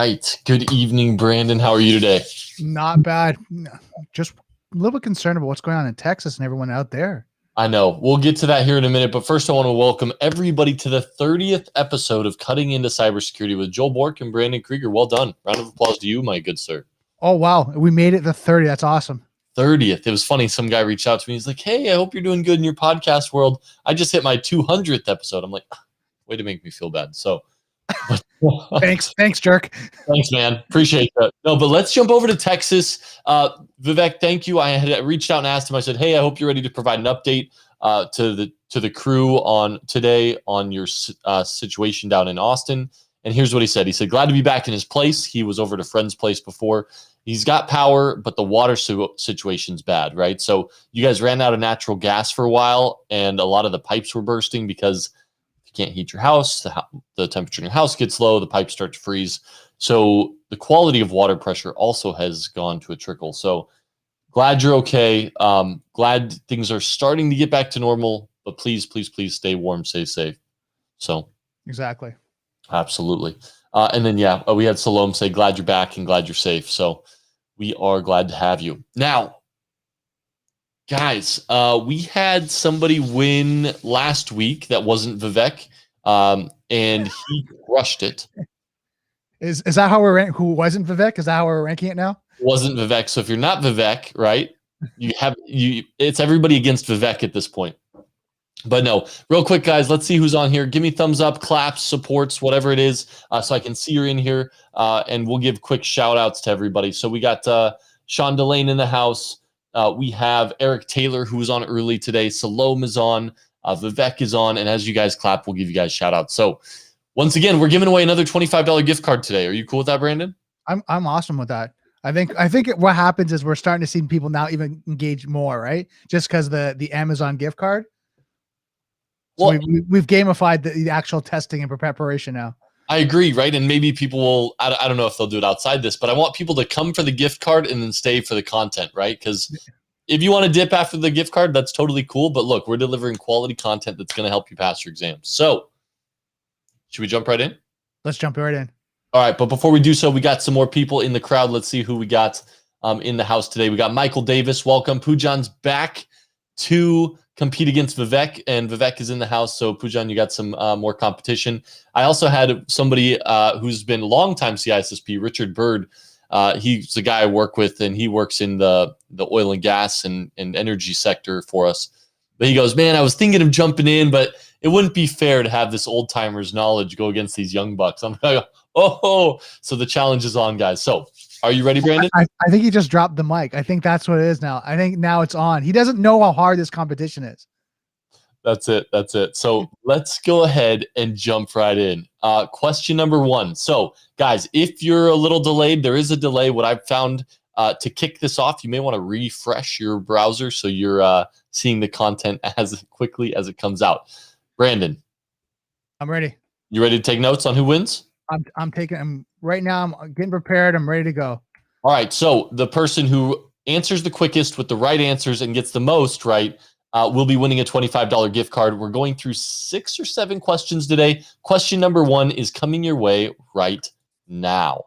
right. Good evening, Brandon. How are you today? Not bad. Just a little bit concerned about what's going on in Texas and everyone out there. I know. We'll get to that here in a minute, but first I want to welcome everybody to the 30th episode of Cutting Into Cybersecurity with Joel Bork and Brandon Krieger. Well done. Round of applause to you, my good sir. Oh, wow. We made it to 30. That's awesome. 30th. It was funny. Some guy reached out to me. He's like, hey, I hope you're doing good in your podcast world. I just hit my 200th episode. I'm like, way to make me feel bad. So Thanks, jerk. Thanks, man. Appreciate that. No, but let's jump over to Texas. Vivek, thank you. I had reached out and asked him. I said, hey, I hope you're ready to provide an update to the crew on today on your situation down in Austin. And here's what he said. He said, glad to be back in his place. He was over at a friend's place before. He's got power, but the water situation's bad, right? So you guys ran out of natural gas for a while, and a lot of the pipes were bursting because you can't heat your house. The temperature in your house gets low. The pipes start to freeze. So the quality of water pressure also has gone to a trickle. So glad you're okay. Glad things are starting to get back to normal, but please, please, please stay warm, stay safe. So exactly. Absolutely. And then, we had Salome say, glad you're back and glad you're safe. So we are glad to have you. Now, guys, we had somebody win last week that wasn't Vivek, and he crushed it. Is that how we're who wasn't Vivek? Is that how we're ranking it now? Wasn't Vivek. So if you're not Vivek, right, it's everybody against Vivek at this point. But no, real quick, guys, let's see who's on here. Give me thumbs up, claps, supports, whatever it is, so I can see you're in here, and we'll give quick shout outs to everybody. So we got Sean Delane in the house. We have Eric Taylor, who was on early today. Salome is on. Vivek is on. And as you guys clap, we'll give you guys shout outs. So once again, we're giving away another $25 gift card today. Are you cool with that, Brandon? I'm awesome with that. I think what happens is we're starting to see people now even engage more, right? Just because the Amazon gift card. So well, we've gamified the actual testing and preparation now. I agree, right? And maybe people will, I don't know if they'll do it outside this, but I want people to come for the gift card and then stay for the content, right? Because if you want to dip after the gift card, that's totally cool. But look, we're delivering quality content that's going to help you pass your exams. So should we jump right in? Let's jump right in. All right. But before we do so, we got some more people in the crowd. Let's see who we got in the house today. We got Michael Davis. Welcome. Pujan's back to compete against Vivek, and Vivek is in the house. So Pujan, you got some more competition. I also had somebody who's been a longtime CISSP, Richard Bird. He's the guy I work with, and he works in the oil and gas and energy sector for us. But he goes, man, I was thinking of jumping in, but it wouldn't be fair to have this old timer's knowledge go against these young bucks. I'm like, oh, so the challenge is on, guys. So are you ready, Brandon? I think he just dropped the mic. I think that's what it is now. I think now it's on. He doesn't know how hard this competition is. That's it. So let's go ahead and jump right in. Question number 1. So, guys, if you're a little delayed, there is a delay. What I've found to kick this off, you may want to refresh your browser so you're seeing the content as quickly as it comes out. Brandon. I'm ready. You ready to take notes on who wins? I'm right now. I'm getting prepared. I'm ready to go. All right. So the person who answers the quickest with the right answers and gets the most right will be winning a $25 gift card. We're going through 6 or 7 questions today. Question number 1 is coming your way right now.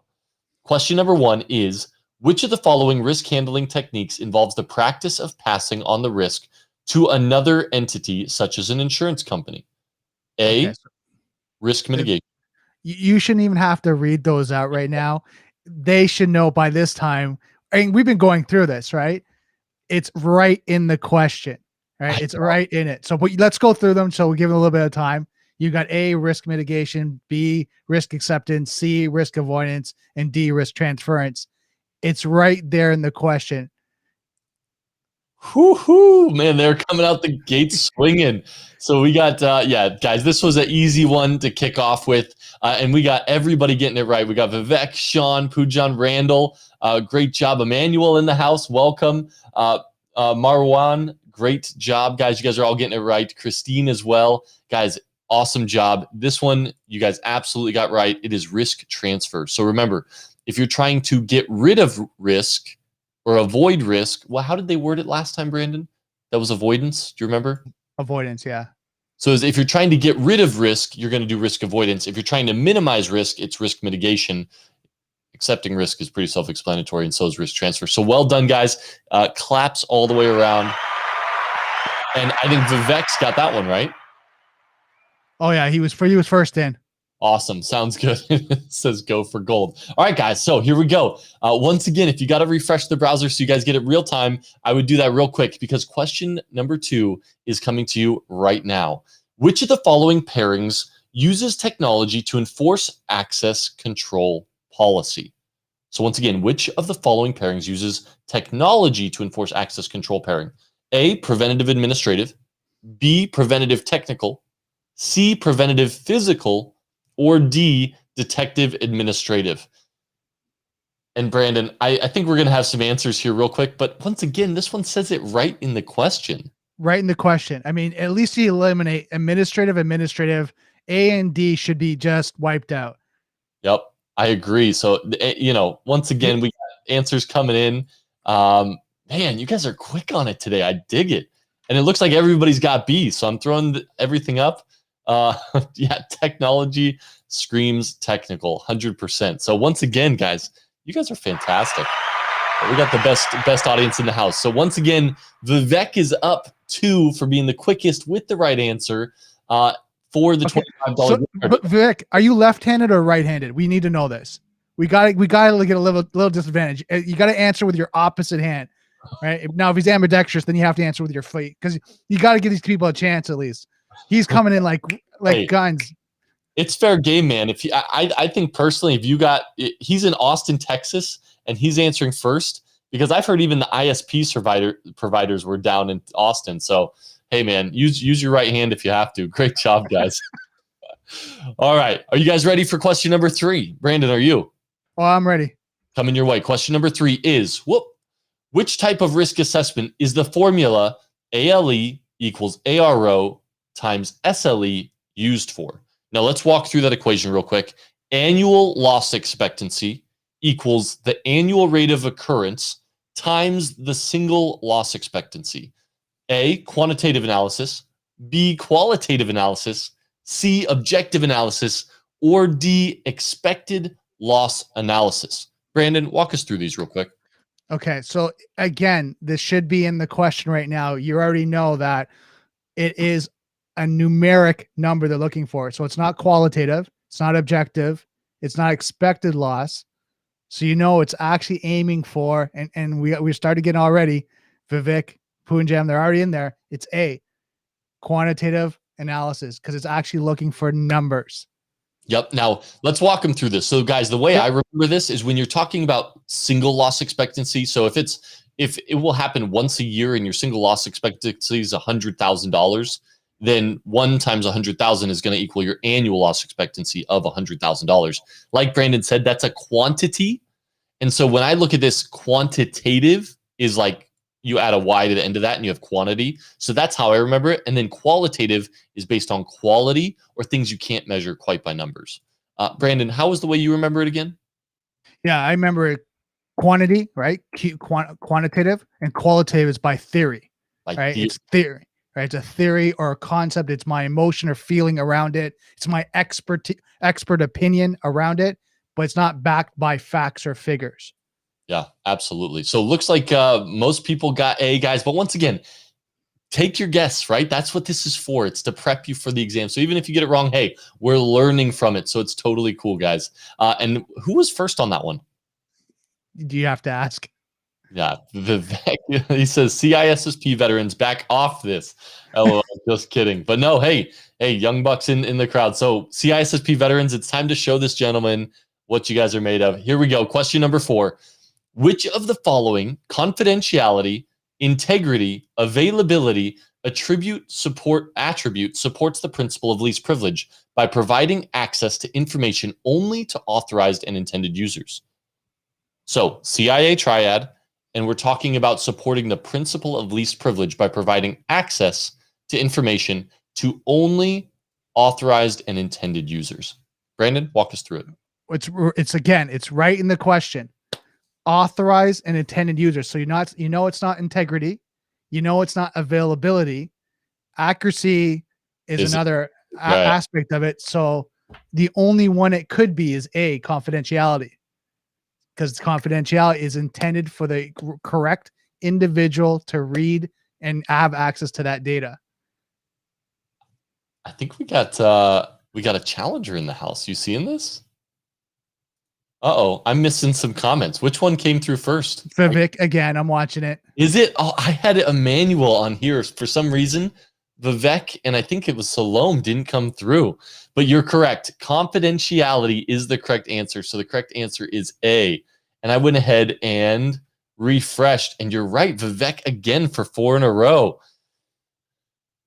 Question number 1 is, which of the following risk handling techniques involves the practice of passing on the risk to another entity, such as an insurance company? A, risk mitigation. You shouldn't even have to read those out right now. They should know by this time. I mean, we've been going through this, right? It's right in the question, right? It's right in it. So, but let's go through them. So we'll give it a little bit of time. You got A, risk mitigation, B, risk acceptance, C, risk avoidance, and D, risk transference. It's right there in the question. Whoo, man, they're coming out the gates swinging. So we got, guys, this was an easy one to kick off with. And we got everybody getting it right. We got Vivek, Sean, Pujan, Randall. Great job. Emmanuel in the house. Welcome. Marwan, great job, guys. You guys are all getting it right. Christine as well. Guys, awesome job. This one, you guys absolutely got right. It is risk transfer. So remember, if you're trying to get rid of risk or avoid risk, well, how did they word it last time, Brandon? That was avoidance. Do you remember? Avoidance, yeah. So if you're trying to get rid of risk, you're going to do risk avoidance. If you're trying to minimize risk, it's risk mitigation. accepting risk is pretty self-explanatory, and so is risk transfer. So well done, guys. Claps all the way around. And I think Vivek's got that one right. Oh yeah, he was first in. Awesome. Sounds good. It says go for gold. All right, guys. So here we go. Once again, if you got to refresh the browser so you guys get it real time, I would do that real quick because question number 2 is coming to you right now. Which of the following pairings uses technology to enforce access control policy? So once again, which of the following pairings uses technology to enforce access control pairing? A, preventative administrative, B, preventative technical, C, preventative physical, or D, detective administrative. And Brandon, I think we're going to have some answers here real quick, but once again, this one says it right in the question. Right in the question. I mean, at least you eliminate administrative. A and D should be just wiped out. Yep, I agree. So, once again, we got answers coming in. Man, you guys are quick on it today. I dig it. And it looks like everybody's got B, so I'm throwing everything up. Yeah, technology screams technical, 100%. So once again, guys, you guys are fantastic. We got the best audience in the house. So once again, Vivek is up 2 for being the quickest with the right answer for the $25. But Vivek, are you left-handed or right-handed? We need to know this. We got to get a little disadvantage. You got to answer with your opposite hand, right? Now, if he's ambidextrous, then you have to answer with your feet because you got to give these people a chance at least. He's coming in like guns. It's fair game, man. If I think personally, if he's in Austin, Texas, and he's answering first, because I've heard even the ISP providers were down in Austin. So, hey, man, use your right hand if you have to. Great job, guys. All right. Are you guys ready for question number 3? Brandon, are you? Oh, I'm ready. Coming your way. Question number 3 is, which type of risk assessment is the formula ALE equals ARO times SLE used for? Now, let's walk through that equation real quick. Annual loss expectancy equals the annual rate of occurrence times the single loss expectancy. A, quantitative analysis, B, qualitative analysis, C, objective analysis, or D, expected loss analysis. Brandon, walk us through these real quick. Okay, so again, this should be in the question right now. You already know that it is a numeric number they're looking for. So it's not qualitative, it's not objective, it's not expected loss. So it's actually aiming for, and we started getting already, Vivek, Punjam, they're already in there. It's A, quantitative analysis, because it's actually looking for numbers. Yep. Now let's walk them through this. So guys, the way I remember this is when you're talking about single loss expectancy. So if it will happen once a year and your single loss expectancy is $100,000, then 1 times 100,000 is going to equal your annual loss expectancy of $100,000. Like Brandon said, that's a quantity. And so when I look at this, quantitative is like you add a Y to the end of that and you have quantity. So that's how I remember it. And then qualitative is based on quality or things you can't measure quite by numbers. Brandon, how was the way you remember it again? Yeah, I remember it. Quantity, right? Quantitative, and qualitative is by theory, right? It's theory. Right? It's a theory or a concept. It's my emotion or feeling around it. It's my expert opinion around it, but it's not backed by facts or figures. Yeah, absolutely. So it looks like most people got A, guys. But once again, take your guess, right? That's what this is for. It's to prep you for the exam. So even if you get it wrong, hey, we're learning from it. So it's totally cool, guys. And who was first on that one? Do you have to ask? Yeah, Vivek, he says CISSP veterans back off this. LOL, just kidding. But no, hey, young bucks in the crowd. So CISSP veterans, it's time to show this gentleman what you guys are made of. Here we go. Question number 4. Which of the following confidentiality, integrity, availability, attribute supports the principle of least privilege by providing access to information only to authorized and intended users? So CIA triad, and we're talking about supporting the principle of least privilege by providing access to information to only authorized and intended users. Brandon, walk us through it. It's right in the question. Authorized and intended users. So it's not integrity. It's not availability. Accuracy is another aspect of it. So the only one it could be is A, confidentiality. because confidentiality is intended for the correct individual to read and have access to that data. I think we got a challenger in the house. You seeing this? Uh-oh, I'm missing some comments. Which one came through first? Vivek, again, I'm watching it. Is it? Oh, I had Emmanuel on here for some reason. Vivek and I think it was Salome didn't come through, but you're correct. Confidentiality is the correct answer. So the correct answer is A. And I went ahead and refreshed, and you're right, Vivek again for 4 in a row.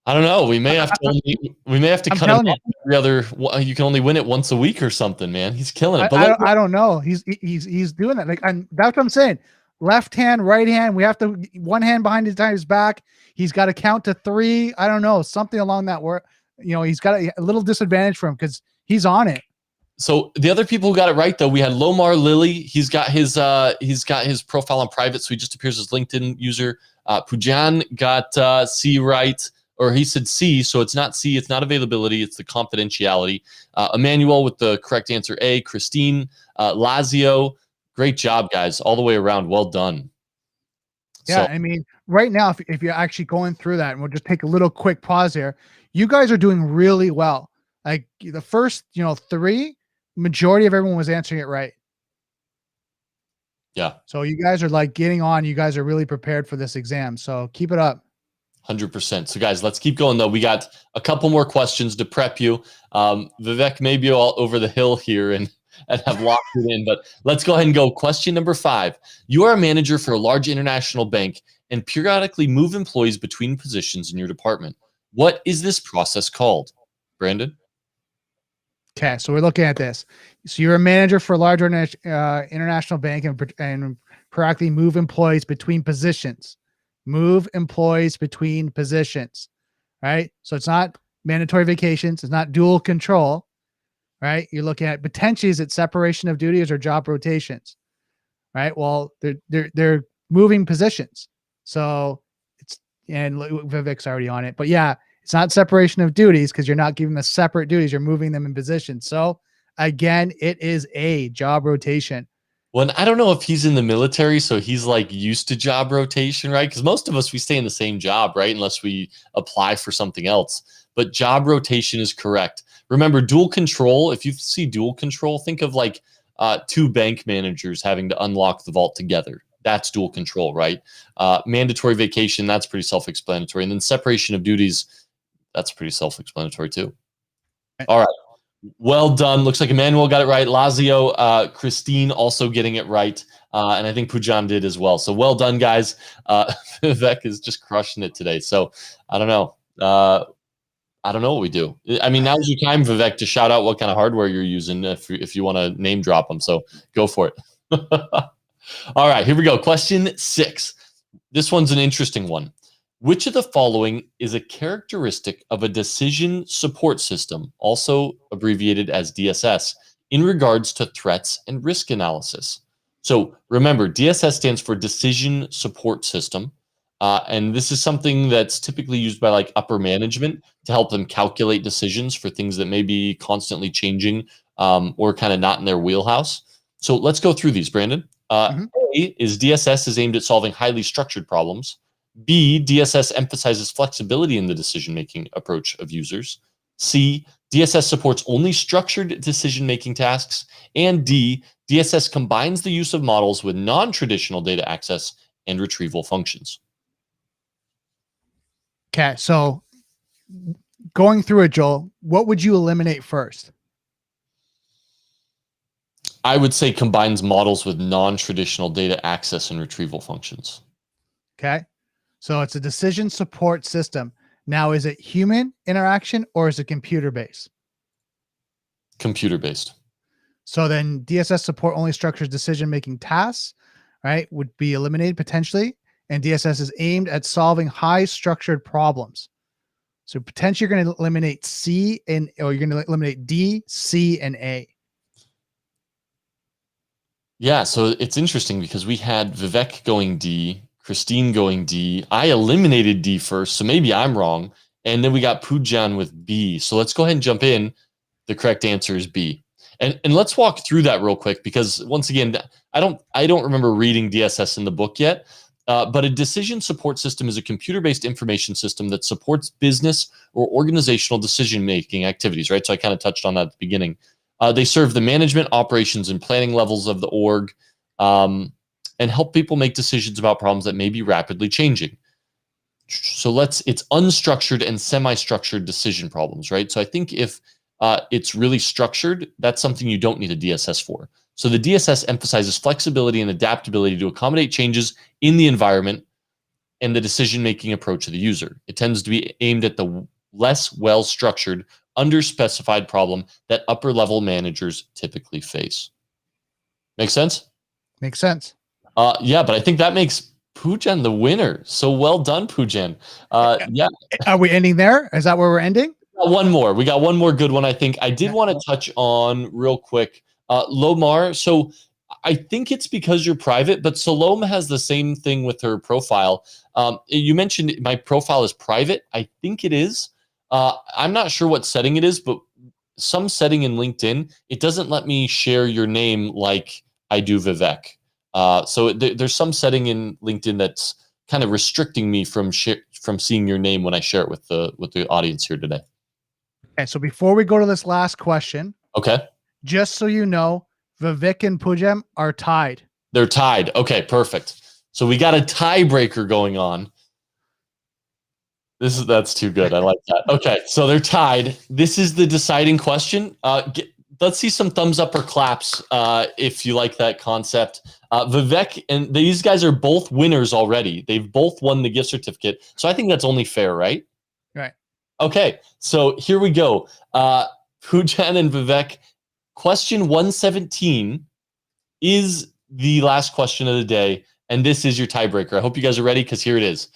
I don't know. We may have to cut him off every other. You can only win it once a week or something, man. He's killing it. But I don't know. He's doing that. Like, that's what I'm saying. Left hand, right hand. We have to one hand behind his back. He's got to count to 3. I don't know, something along that word. He's got a little disadvantage for him because he's on it. So the other people who got it right, though, we had Lomar Lilly. He's got his profile on private, so he just appears as LinkedIn user. Pujan got C right, or he said C, so it's not C. It's not availability. It's the confidentiality. Emmanuel with the correct answer A. Christine, Lazio. Great job, guys, all the way around. Well done. Yeah, so, I mean, right now, if you're actually going through that, and we'll just take a little quick pause here, you guys are doing really well. Like the first, 3, majority of everyone was answering it right. Yeah. So you guys are like getting on. You guys are really prepared for this exam. So keep it up. 100%. So guys, let's keep going though. We got a couple more questions to prep you. Vivek may be all over the hill here and have locked it in, but let's go ahead and go. Question number 5. You are a manager for a large international bank and periodically move employees between positions in your department. What is this process called? Brandon? Okay, so we're looking at this. So you're a manager for a large international bank and periodically move employees between positions. Move employees between positions, right? So it's not mandatory vacations. It's not dual control, right? You're looking at potentially, is it separation of duties or job rotations, right? Well, they're moving positions. So and Vivek's already on it, but yeah, it's not separation of duties because you're not giving them separate duties. You're moving them in positions. So again, it is a job rotation. Well, I don't know if he's in the military, so he's like used to job rotation, right? Because most of us, we stay in the same job, right? Unless we apply for something else. But job rotation is correct. Remember, dual control, if you see dual control, think of like 2 bank managers having to unlock the vault together. That's dual control, right? Mandatory vacation, that's pretty self-explanatory. And then separation of duties, that's pretty self-explanatory too. All right. Well done. Looks like Emmanuel got it right. Lazio, Christine also getting it right. And I think Pujan did as well. So well done, guys. Vivek is just crushing it today. So I don't know. I don't know what we do. I mean, now's your time, Vivek, to shout out what kind of hardware you're using if you want to name drop them. So go for it. All right, here we go. Question 6. This one's an interesting one. Which of the following is a characteristic of a decision support system, also abbreviated as DSS, in regards to threats and risk analysis? So remember, DSS stands for Decision Support System. And this is something that's typically used by like upper management to help them calculate decisions for things that may be constantly changing or kind of not in their wheelhouse. So let's go through these, Brandon. A is DSS is aimed at solving highly structured problems. B, DSS emphasizes flexibility in the decision-making approach of users. C, DSS supports only structured decision-making tasks. And D, DSS combines the use of models with non-traditional data access and retrieval functions. Okay, so going through it, Joel, what would you eliminate first? I would say combines models with non-traditional data access and retrieval functions. Okay. So it's a decision support system. Now, is it human interaction or is it computer-based? Computer-based. So then DSS support only structures decision-making tasks, right, would be eliminated potentially. And DSS is aimed at solving high structured problems. So potentially you're going to eliminate C or you're going to eliminate D, C, and A. Yeah, so it's interesting because we had Vivek going D, Christine going D. I eliminated D first, so maybe I'm wrong. And then we got Pujan with B. So let's go ahead and jump in. The correct answer is B. And let's walk through that real quick, because once again, I don't remember reading DSS in the book yet. But a decision support system is a computer-based information system that supports business or organizational decision-making activities, right? So I kind of touched on that at the beginning. They serve the management, operations, and planning levels of the org, and help people make decisions about problems that may be rapidly changing. So it's unstructured and semi-structured decision problems, right? So I think if it's really structured, that's something you don't need a DSS for. So the DSS emphasizes flexibility and adaptability to accommodate changes in the environment and the decision-making approach of the user. It tends to be aimed at the less well-structured, under-specified problem that upper-level managers typically face. Make sense? Makes sense. Yeah, but I think that makes Poojan the winner. So well done, Poojan. Yeah. Are we ending there? Is that where we're ending? One more. We got one more good one, I think. I did want to touch on real quick. Lomar, so I think it's because you're private, but Salome has the same thing with her profile. You mentioned my profile is private. I think it is. I'm not sure what setting it is, but some setting in LinkedIn, it doesn't let me share your name like I do Vivek. So there's some setting in LinkedIn that's kind of restricting me from seeing your name when I share it with the audience here today. Okay, so before we go to this last question, okay, just so you know, Vivek and Poojan are tied. They're tied. Okay, perfect. So we got a tiebreaker going on. That's too good. I like that. Okay, so they're tied. This is the deciding question. Let's see some thumbs up or claps if you like that concept. Vivek and these guys are both winners already. They've both won the gift certificate. So I think that's only fair, right? Right. Okay, so here we go. Poojan and Vivek, question 117 is the last question of the day, and this is your tiebreaker. I hope you guys are ready, because here it is.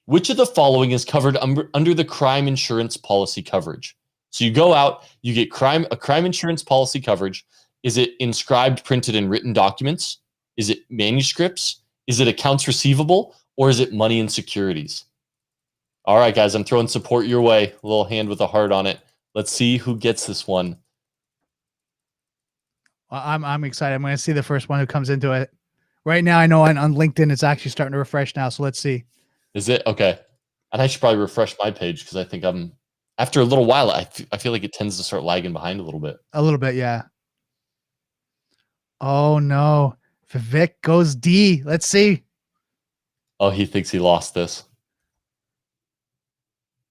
Which of the following is covered under the crime insurance policy coverage? So you go out, you get a crime insurance policy coverage. Is it inscribed, printed, and written documents? Is it manuscripts? Is it accounts receivable? Or is it money and securities? All right, guys, I'm throwing support your way. A little hand with a heart on it. Let's see who gets this one. I'm excited. I'm going to see the first one who comes into it. Right now, I know on LinkedIn, it's actually starting to refresh now. So let's see. Is it? Okay. And I should probably refresh my page, because I think after a little while, I feel like it tends to start lagging behind a little bit. A little bit, yeah. Oh, no. Vivek goes D. Let's see. Oh, he thinks he lost this.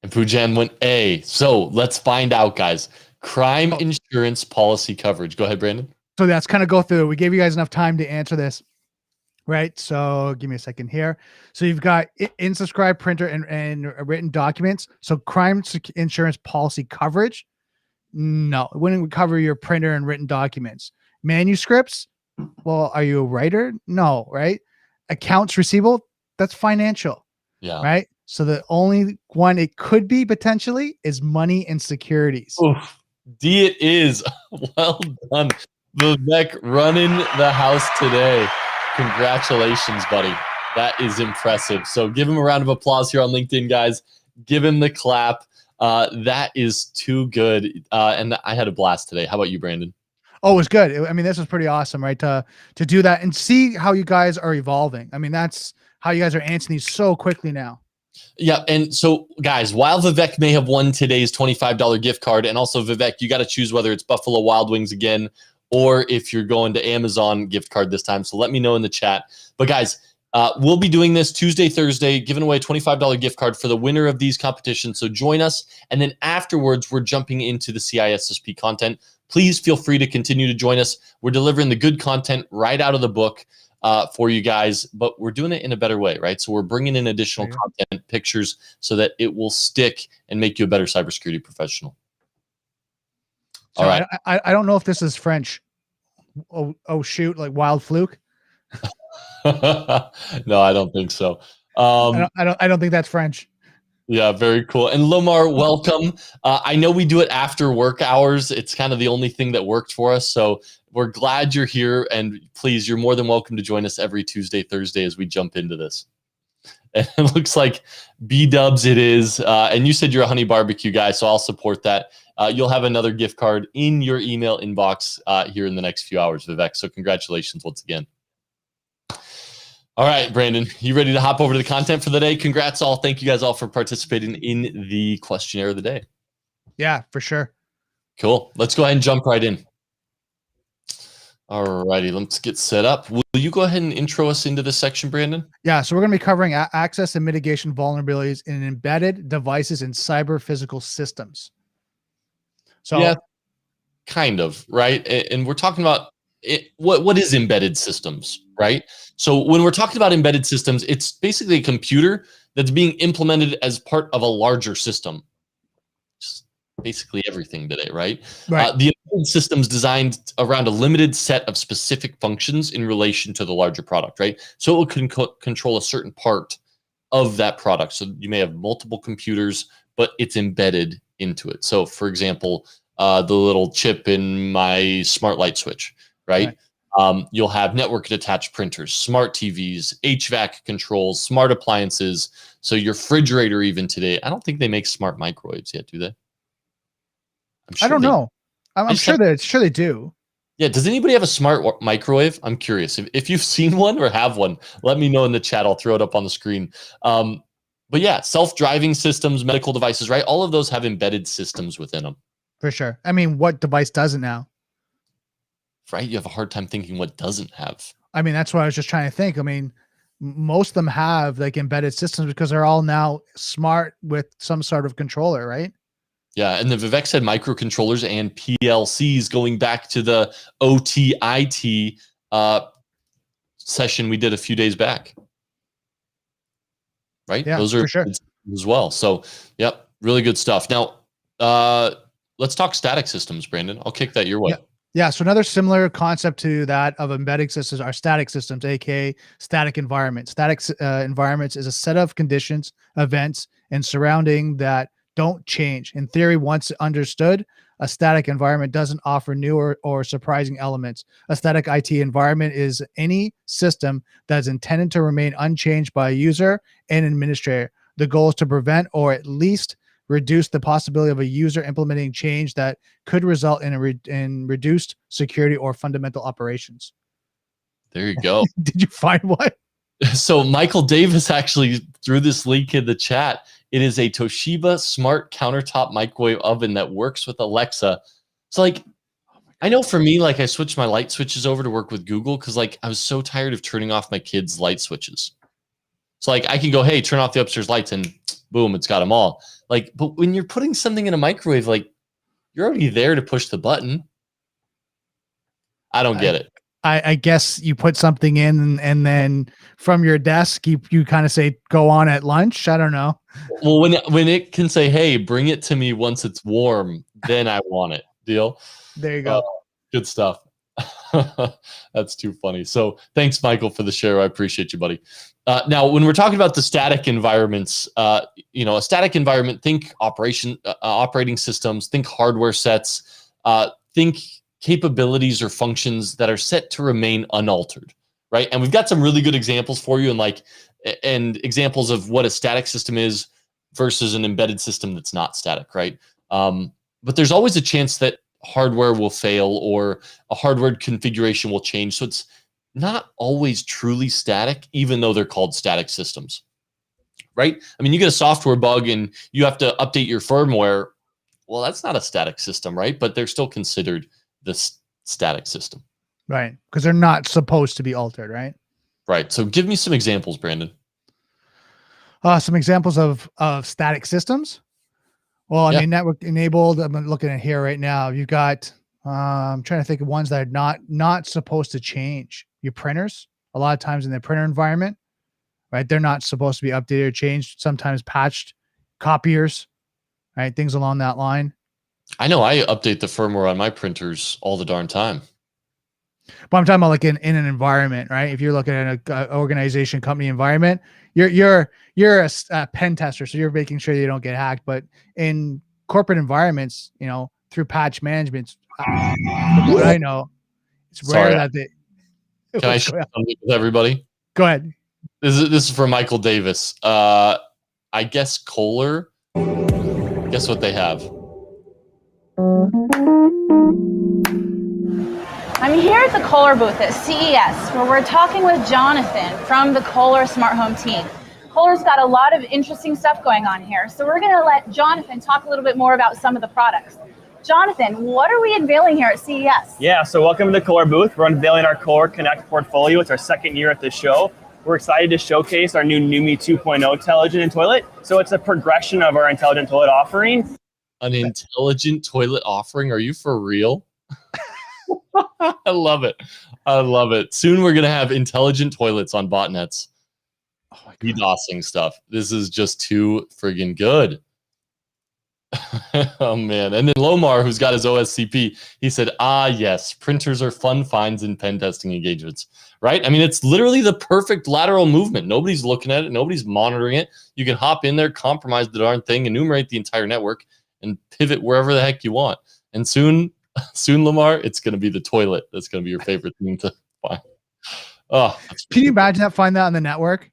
And Poojan went A. So let's find out, guys. Crime insurance policy coverage. Go ahead, Brandon. So that's kind of go through. We gave you guys enough time to answer this, right? So give me a second here. So you've got inscribed, printer, and written documents. So crime insurance policy coverage. No, it wouldn't cover your printer and written documents. Manuscripts. Well, are you a writer? No, right? Accounts receivable. That's financial. Yeah. Right. So the only one it could be potentially is money and securities. Oof. D it is. Well done. Vivek running the house today. Congratulations, buddy. That is impressive. So give him a round of applause here on LinkedIn, guys. Give him the clap. That is too good. And I had a blast today. How about you, Brandon? Oh, it was good. I mean, this was pretty awesome, right? To do that and see how you guys are evolving. I mean, that's how you guys are answering these so quickly now. Yeah, and so, guys, while Vivek may have won today's $25 gift card, and also, Vivek, you got to choose whether it's Buffalo Wild Wings again or if you're going to Amazon gift card this time. So let me know in the chat. But, guys, we'll be doing this Tuesday, Thursday, giving away a $25 gift card for the winner of these competitions. So join us. And then afterwards, we're jumping into the CISSP content. Please feel free to continue to join us. We're delivering the good content right out of the book for you guys, but we're doing it in a better way, right? So we're bringing in additional content, pictures, so that it will stick and make you a better cybersecurity professional. So all right. I don't know if this is French. Oh shoot, like wild fluke. No, I don't think so. I don't think that's French. Yeah, very cool. And Lomar, welcome. I know we do it after work hours. It's kind of the only thing that worked for us. So we're glad you're here. And please, you're more than welcome to join us every Tuesday, Thursday as we jump into this. And it looks like B-dubs it is. And you said you're a honey barbecue guy, so I'll support that. You'll have another gift card in your email inbox here in the next few hours, Vivek. So congratulations once again. All right, Brandon, you ready to hop over to the content for the day? Congrats all. Thank you guys all for participating in the questionnaire of the day. Yeah, for sure. Cool. Let's go ahead and jump right in. All righty, let's get set up. Will you go ahead and intro us into this section, Brandon? Yeah, so we're going to be covering access and mitigation vulnerabilities in embedded devices and cyber physical systems. So yeah, kind of, right? And we're talking about what is embedded systems, right? So when we're talking about embedded systems, it's basically a computer that's being implemented as part of a larger system. Just basically everything today, right? The embedded system's designed around a limited set of specific functions in relation to the larger product, right? So it will control a certain part of that product. So you may have multiple computers, but it's embedded into it. So for example, the little chip in my smart light switch, right? You'll have network attached printers, smart TVs, HVAC controls, smart appliances. So your refrigerator even today, I don't think they make smart microwaves yet, do they? I don't know. I'm sure they do. Yeah. Does anybody have a smart microwave? I'm curious. If you've seen one or have one, let me know in the chat. I'll throw it up on the screen. But yeah, self-driving systems, medical devices, right? All of those have embedded systems within them. For sure. I mean, what device doesn't now? Right? You have a hard time thinking what doesn't have. I mean, that's what I was just trying to think. I mean, most of them have like embedded systems because they're all now smart with some sort of controller, right? Yeah, and then Vivek said microcontrollers and PLCs going back to the OTIT session we did a few days back. Right? Yeah, those are for sure. as well. So, yep, really good stuff. Now, let's talk static systems, Brandon. I'll kick that your way. Yeah, so another similar concept to that of embedding systems are static systems, aka static environments. Static environments is a set of conditions, events, and surrounding that don't change. In theory, once understood, a static environment doesn't offer new or surprising elements. A static IT environment is any system that is intended to remain unchanged by a user and administrator. The goal is to prevent or at least reduce the possibility of a user implementing change that could result in reduced security or fundamental operations. There you go. Did you find what? So Michael Davis actually threw this link in the chat. It is a Toshiba smart countertop microwave oven that works with Alexa. So like, I know for me, like I switched my light switches over to work with Google because like I was so tired of turning off my kids' light switches. So like I can go, hey, turn off the upstairs lights and boom, it's got them all. Like, but when you're putting something in a microwave, like you're already there to push the button. I don't get it. I guess you put something in and then from your desk, you kind of say, go on at lunch. I don't know. Well, when it can say, hey, bring it to me once it's warm, then I want it. Deal? There you go. Good stuff. That's too funny. So thanks, Michael, for the share. I appreciate you, buddy. Now, when we're talking about the static environments, a static environment, think operating systems, think hardware sets, think capabilities or functions that are set to remain unaltered, right? And we've got some really good examples for you and examples of what a static system is versus an embedded system that's not static, right? But there's always a chance that hardware will fail or a hardware configuration will change. So it's not always truly static, even though they're called static systems, right? I mean, you get a software bug and you have to update your firmware. Well, that's not a static system, right? But they're still considered this static system. Right. Because they're not supposed to be altered, right? Right. So give me some examples, Brandon. Some examples of static systems. Well, I mean, network enabled. I'm looking at here right now. You've got, I'm trying to think of ones that are not supposed to change. Your printers, a lot of times in the printer environment, right? They're not supposed to be updated or changed, sometimes patched. Copiers, right? Things along that line. I know I update the firmware on my printers all the darn time. But I'm talking about like in an environment, right? If you're looking at an organization, company environment, you're a pen tester, so you're making sure you don't get hacked. But in corporate environments, through patch management, from what I know, it's rare that they. Can I share something with everybody? Go ahead. This is for Michael Davis. I guess Kohler. Guess what they have? I'm here at the Kohler booth at CES, where we're talking with Jonathan from the Kohler Smart Home team. Kohler's got a lot of interesting stuff going on here, so we're going to let Jonathan talk a little bit more about some of the products. Jonathan, what are we unveiling here at CES? Yeah, so welcome to the Kohler booth. We're unveiling our Kohler Connect portfolio. It's our second year at the show. We're excited to showcase our new Numi 2.0 intelligent toilet. So it's a progression of our intelligent toilet offering. An intelligent toilet offering? Are you for real? I love it. I love it. Soon we're going to have intelligent toilets on botnets. Oh my God. DDoSing stuff. This is just too friggin' good. Oh man. And then Lomar, who's got his OSCP, he said, yes, printers are fun finds in pen testing engagements, right? I mean, it's literally the perfect lateral movement. Nobody's looking at it. Nobody's monitoring it. You can hop in there, compromise the darn thing, enumerate the entire network, and pivot wherever the heck you want. And soon, Lamar, it's going to be the toilet. That's going to be your favorite thing to find. Oh, can you imagine that? Find that on the network?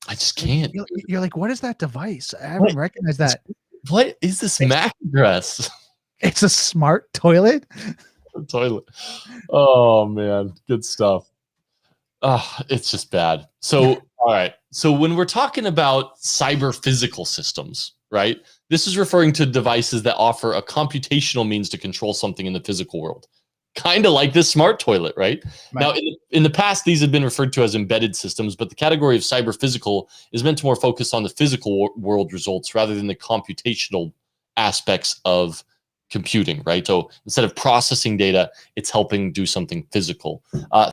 I just can't. You're like, what is that device? I haven't recognized that. What is this MAC address? It's a smart toilet. Toilet. Oh man, good stuff. It's just bad. So, all right. So when we're talking about cyber physical systems, right? This is referring to devices that offer a computational means to control something in the physical world. Kind of like this smart toilet, right? Now, in the past, these have been referred to as embedded systems, but the category of cyber physical is meant to more focus on the physical world results rather than the computational aspects of computing, right? So instead of processing data, it's helping do something physical.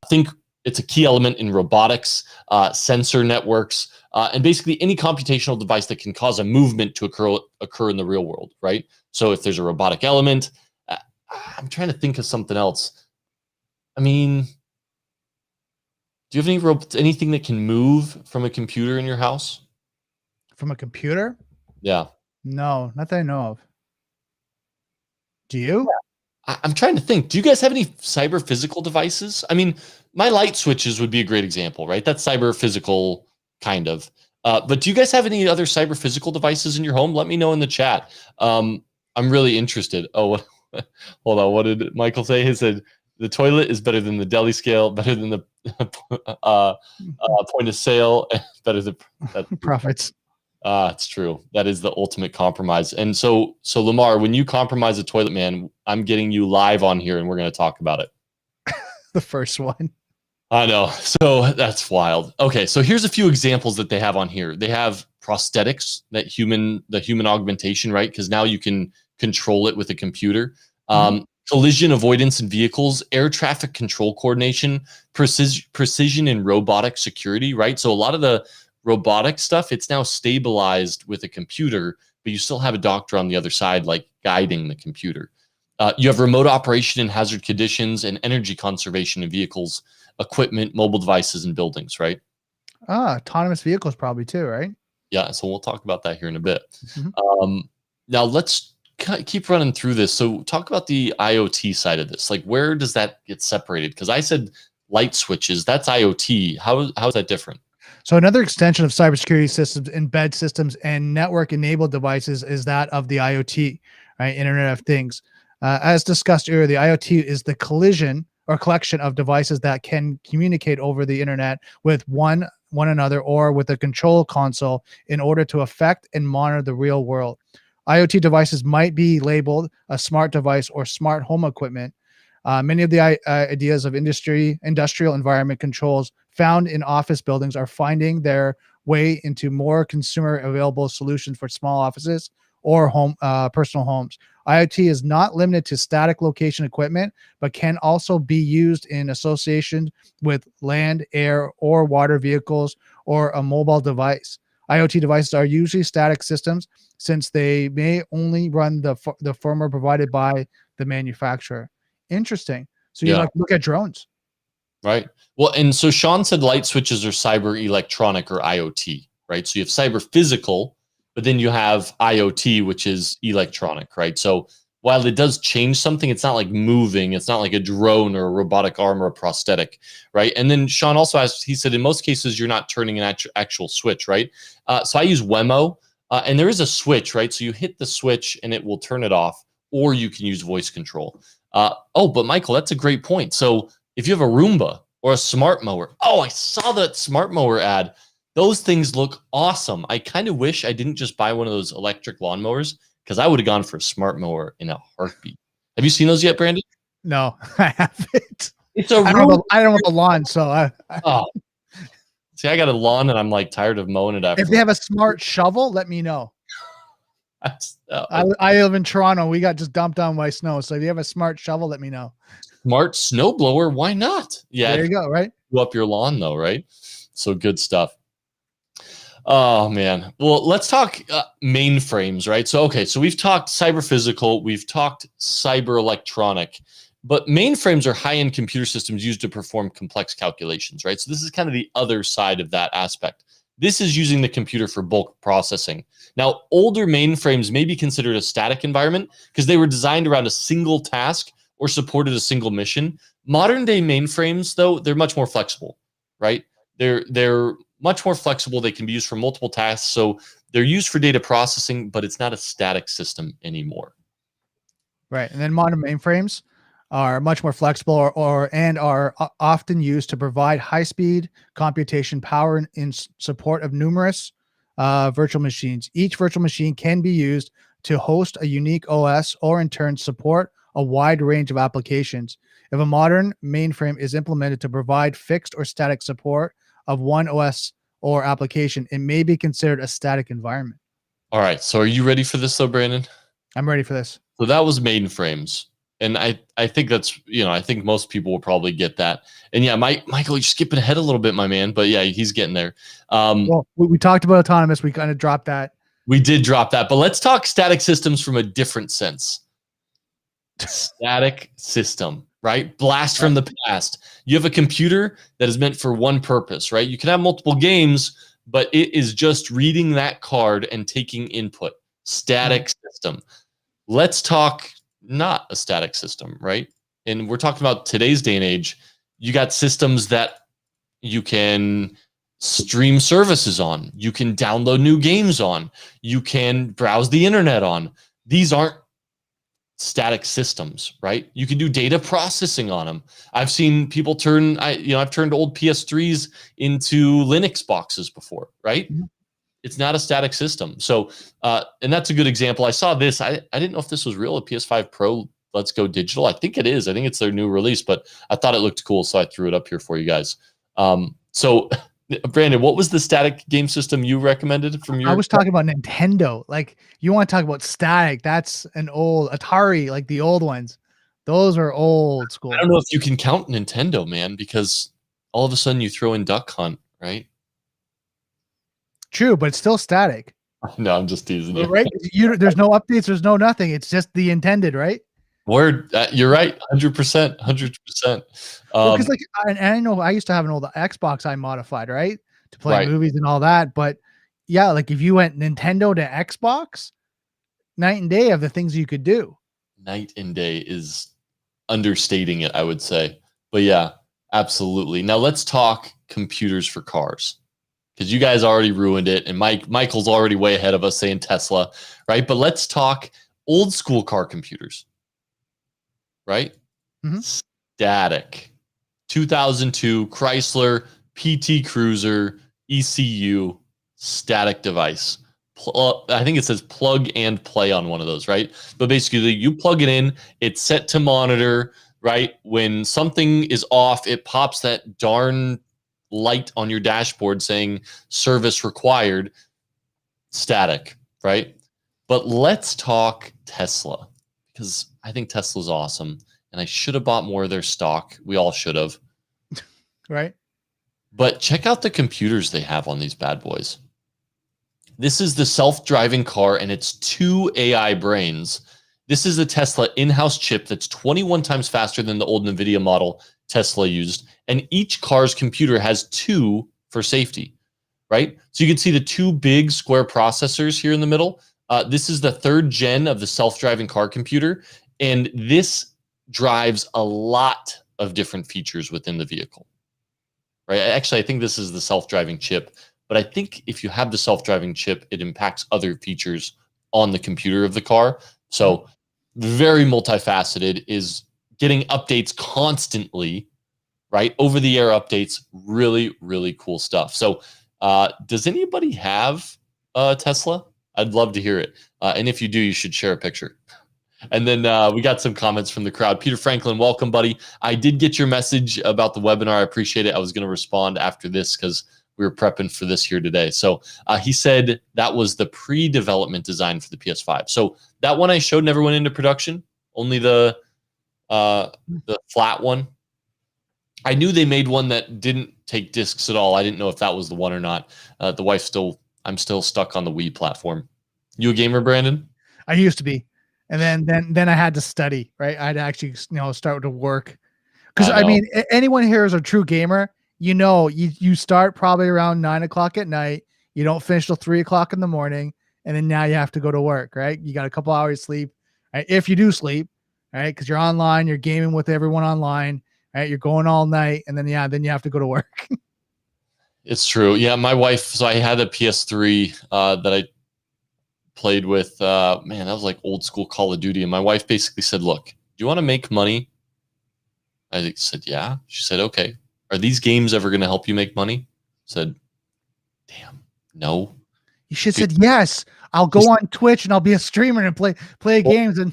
Think it's a key element in robotics, sensor networks, and basically any computational device that can cause a movement to occur in the real world, right? So if there's a robotic element, I'm trying to think of something else. I mean, do you have anything that can move from a computer in your house? From a computer? Yeah. No, not that I know of. Do you? Yeah. I'm trying to think. Do you guys have any cyber physical devices? I mean, my light switches would be a great example, right? That's cyber physical, kind of. But do you guys have any other cyber physical devices in your home? Let me know in the chat. I'm really interested. Oh, hold on. What did Michael say? He said the toilet is better than the deli scale, better than the point of sale, better than profits. It's true. That is the ultimate compromise. And so Lamar, when you compromise a toilet, man, I'm getting you live on here, and we're going to talk about it. The first one. I know. So that's wild. Okay, so here's a few examples that they have on here. They have prosthetics, the human augmentation, right? Because now you can control it with a computer. Collision avoidance in vehicles, air traffic control coordination, precision in robotic security, right? So a lot of the robotic stuff, it's now stabilized with a computer, but you still have a doctor on the other side, like guiding the computer. You have remote operation in hazard conditions and energy conservation in vehicles, equipment, mobile devices, and buildings, right? Autonomous vehicles probably too, right? Yeah, so we'll talk about that here in a bit. Now let's keep running through this. So talk about the IoT side of this. Like, where does that get separated? Because I said light switches, that's IoT. How is that different? So another extension of cybersecurity systems, embed systems, and network-enabled devices is that of the IoT, right? Internet of Things. As discussed earlier, the IoT is the collision or collection of devices that can communicate over the internet with one another or with a control console in order to affect and monitor the real world. IoT devices might be labeled a smart device or smart home equipment. Many of the ideas of industrial environment controls found in office buildings are finding their way into more consumer available solutions for small offices or personal homes. IoT is not limited to static location equipment, but can also be used in association with land, air, or water vehicles or a mobile device. IoT devices are usually static systems since they may only run the firmware provided by the manufacturer. Interesting. So you look at drones. Right. Well, and so Sean said light switches are cyber electronic or IoT, right? So you have cyber physical, but then you have IoT, which is electronic, right? So while it does change something, it's not like moving. It's not like a drone or a robotic arm or a prosthetic, right? And then Sean also asked, he said, in most cases, you're not turning an actual switch, right? So I use Wemo, and there is a switch, right? So you hit the switch and it will turn it off, or you can use voice control. But Michael, that's a great point. So if you have a Roomba or a smart mower, I saw that smart mower ad. Those things look awesome. I kind of wish I didn't just buy one of those electric lawnmowers, because I would have gone for a smart mower in a heartbeat. Have you seen those yet, Brandon? No, I haven't. It's a I don't have a lawn, so See, I got a lawn and I'm like tired of mowing it after. If they have a smart shovel, let me know. I live in Toronto. We got just dumped on by snow. So if you have a smart shovel, let me know. Smart snowblower, why not? Yeah, there you go. Right, go up your lawn though, right? So good stuff. Oh man. Well, let's talk mainframes, right? So we've talked cyber physical, we've talked cyber electronic, but mainframes are high-end computer systems used to perform complex calculations, right? So this is kind of the other side of that aspect. This is using the computer for bulk processing. Now, older mainframes may be considered a static environment because they were designed around a single task or supported a single mission. Modern day mainframes, though, they're much more flexible, right? They're much more flexible. They can be used for multiple tasks. So they're used for data processing, but it's not a static system anymore. Right. And then modern mainframes are much more flexible and are often used to provide high-speed computation power in support of numerous virtual machines. Each virtual machine can be used to host a unique OS or in turn support a wide range of applications. If a modern mainframe is implemented to provide fixed or static support of one OS or application, it may be considered a static environment. All right. So are you ready for this though, Brandon? I'm ready for this. So that was mainframes. And I think that's, I think most people will probably get that. And yeah, Michael, you're skipping ahead a little bit, my man. But yeah, he's getting there. Well, we talked about autonomous. We kind of dropped that. We did drop that. But let's talk static systems from a different sense. Static system, right? Blast from the past. You have a computer that is meant for one purpose, right? You can have multiple games, but it is just reading that card and taking input. Static system. Let's talk not a static system, right? And we're talking about today's day and age. You got systems that you can stream services on. You can download new games on. You can browse the internet on. These aren't static systems, right? You can do data processing on them. I've seen people I've turned old PS3s into Linux boxes before, right? Mm-hmm. It's not a static system. So, and that's a good example. I saw this. I didn't know if this was real, a PS5 Pro Let's Go Digital. I think it is. I think it's their new release, but I thought it looked cool, so I threw it up here for you guys. So Brandon, what was the static game system you recommended from your? I was talking about Nintendo. Like, you want to talk about static? That's an old Atari, like the old ones. Those are old school. I don't know if you can count Nintendo, man, because all of a sudden you throw in Duck Hunt, right? True, but it's still static. No, I'm just teasing you. Right? There's no updates. There's no nothing. It's just the intended, right? Word, you're right, 100%, 100%. Because and I know I used to have an old Xbox I modified, right, to play movies and all that. But yeah, like if you went Nintendo to Xbox, night and day of the things you could do. Night and day is understating it, I would say. But yeah, absolutely. Now let's talk computers for cars, because you guys already ruined it, and Michael's already way ahead of us saying Tesla, right? But let's talk old school car computers. Right? Mm-hmm. Static. 2002 Chrysler PT Cruiser ECU static device. I think it says plug and play on one of those, right? But basically, you plug it in, it's set to monitor, right? When something is off, it pops that darn light on your dashboard saying service required. Static, right? But let's talk Tesla, because I think Tesla's awesome, and I should have bought more of their stock. We all should have. Right. But check out the computers they have on these bad boys. This is the self-driving car, and it's 2 AI brains. This is a Tesla in-house chip that's 21 times faster than the old NVIDIA model Tesla used, and each car's computer has 2 for safety, right? So you can see the 2 big square processors here in the middle. This is the 3rd gen of the self-driving car computer, and this drives a lot of different features within the vehicle. Right? Actually, I think this is the self-driving chip, but I think if you have the self-driving chip, it impacts other features on the computer of the car. So very multifaceted, is getting updates constantly, right? Over-the-air updates, really, really cool stuff. So does anybody have a Tesla? I'd love to hear it. And if you do, you should share a picture. And then we got some comments from the crowd. Peter Franklin, welcome, buddy. I did get your message about the webinar. I appreciate it. I was going to respond after this because we were prepping for this here today. So he said that was the pre-development design for the PS5. So that one I showed never went into production, only the flat one. I knew they made one that didn't take discs at all. I didn't know if that was the one or not. I'm still stuck on the Wii platform. You a gamer, Brandon? I used to be. And then I had to study, right? I'd actually, start to work. Because I mean, anyone here is a true gamer. You start probably around 9 o'clock at night. You don't finish till 3 o'clock in the morning, and then now you have to go to work, right? You got a couple hours sleep, right? If you do sleep, right? Because you're online, you're gaming with everyone online, right? You're going all night, and then you have to go to work. It's true. Yeah, my wife. So I had a PS3 that I played with, man, that was like old school Call of Duty. And my wife basically said, look, do you want to make money? I said, yeah. She said, okay. Are these games ever going to help you make money? I said, damn, no. You should have said, yes, I'll go on Twitch and I'll be a streamer and play games. And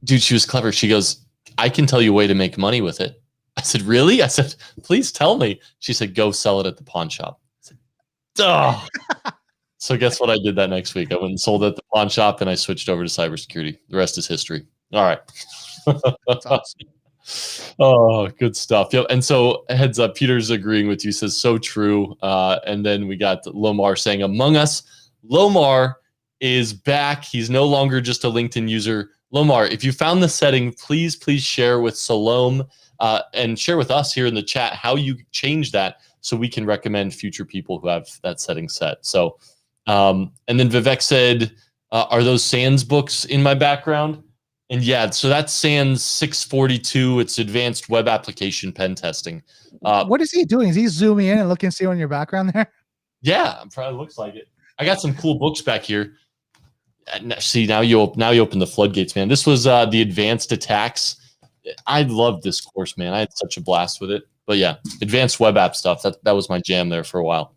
dude, she was clever. She goes, I can tell you a way to make money with it. I said, really? I said, please tell me. She said, go sell it at the pawn shop. I said, duh. So guess what I did that next week? I went and sold at the pawn shop, and I switched over to cybersecurity. The rest is history. All right. That's awesome. Oh, good stuff. Yep. And so heads up, Peter's agreeing with you, says so true. And then we got Lomar saying, Among Us. Lomar is back. He's no longer just a LinkedIn user. Lomar, if you found the setting, please share with Salome and share with us here in the chat how you change that so we can recommend future people who have that setting set. So, and then Vivek said, are those SANS books in my background? And yeah, so that's SANS 642. It's Advanced Web Application Pen Testing. What is he doing? Is he zooming in and looking to see on your background there? Yeah, it probably looks like it. I got some cool books back here. See, now you open the floodgates, man. This was the Advanced Attacks. I loved this course, man. I had such a blast with it. But yeah, advanced web app stuff. That was my jam there for a while.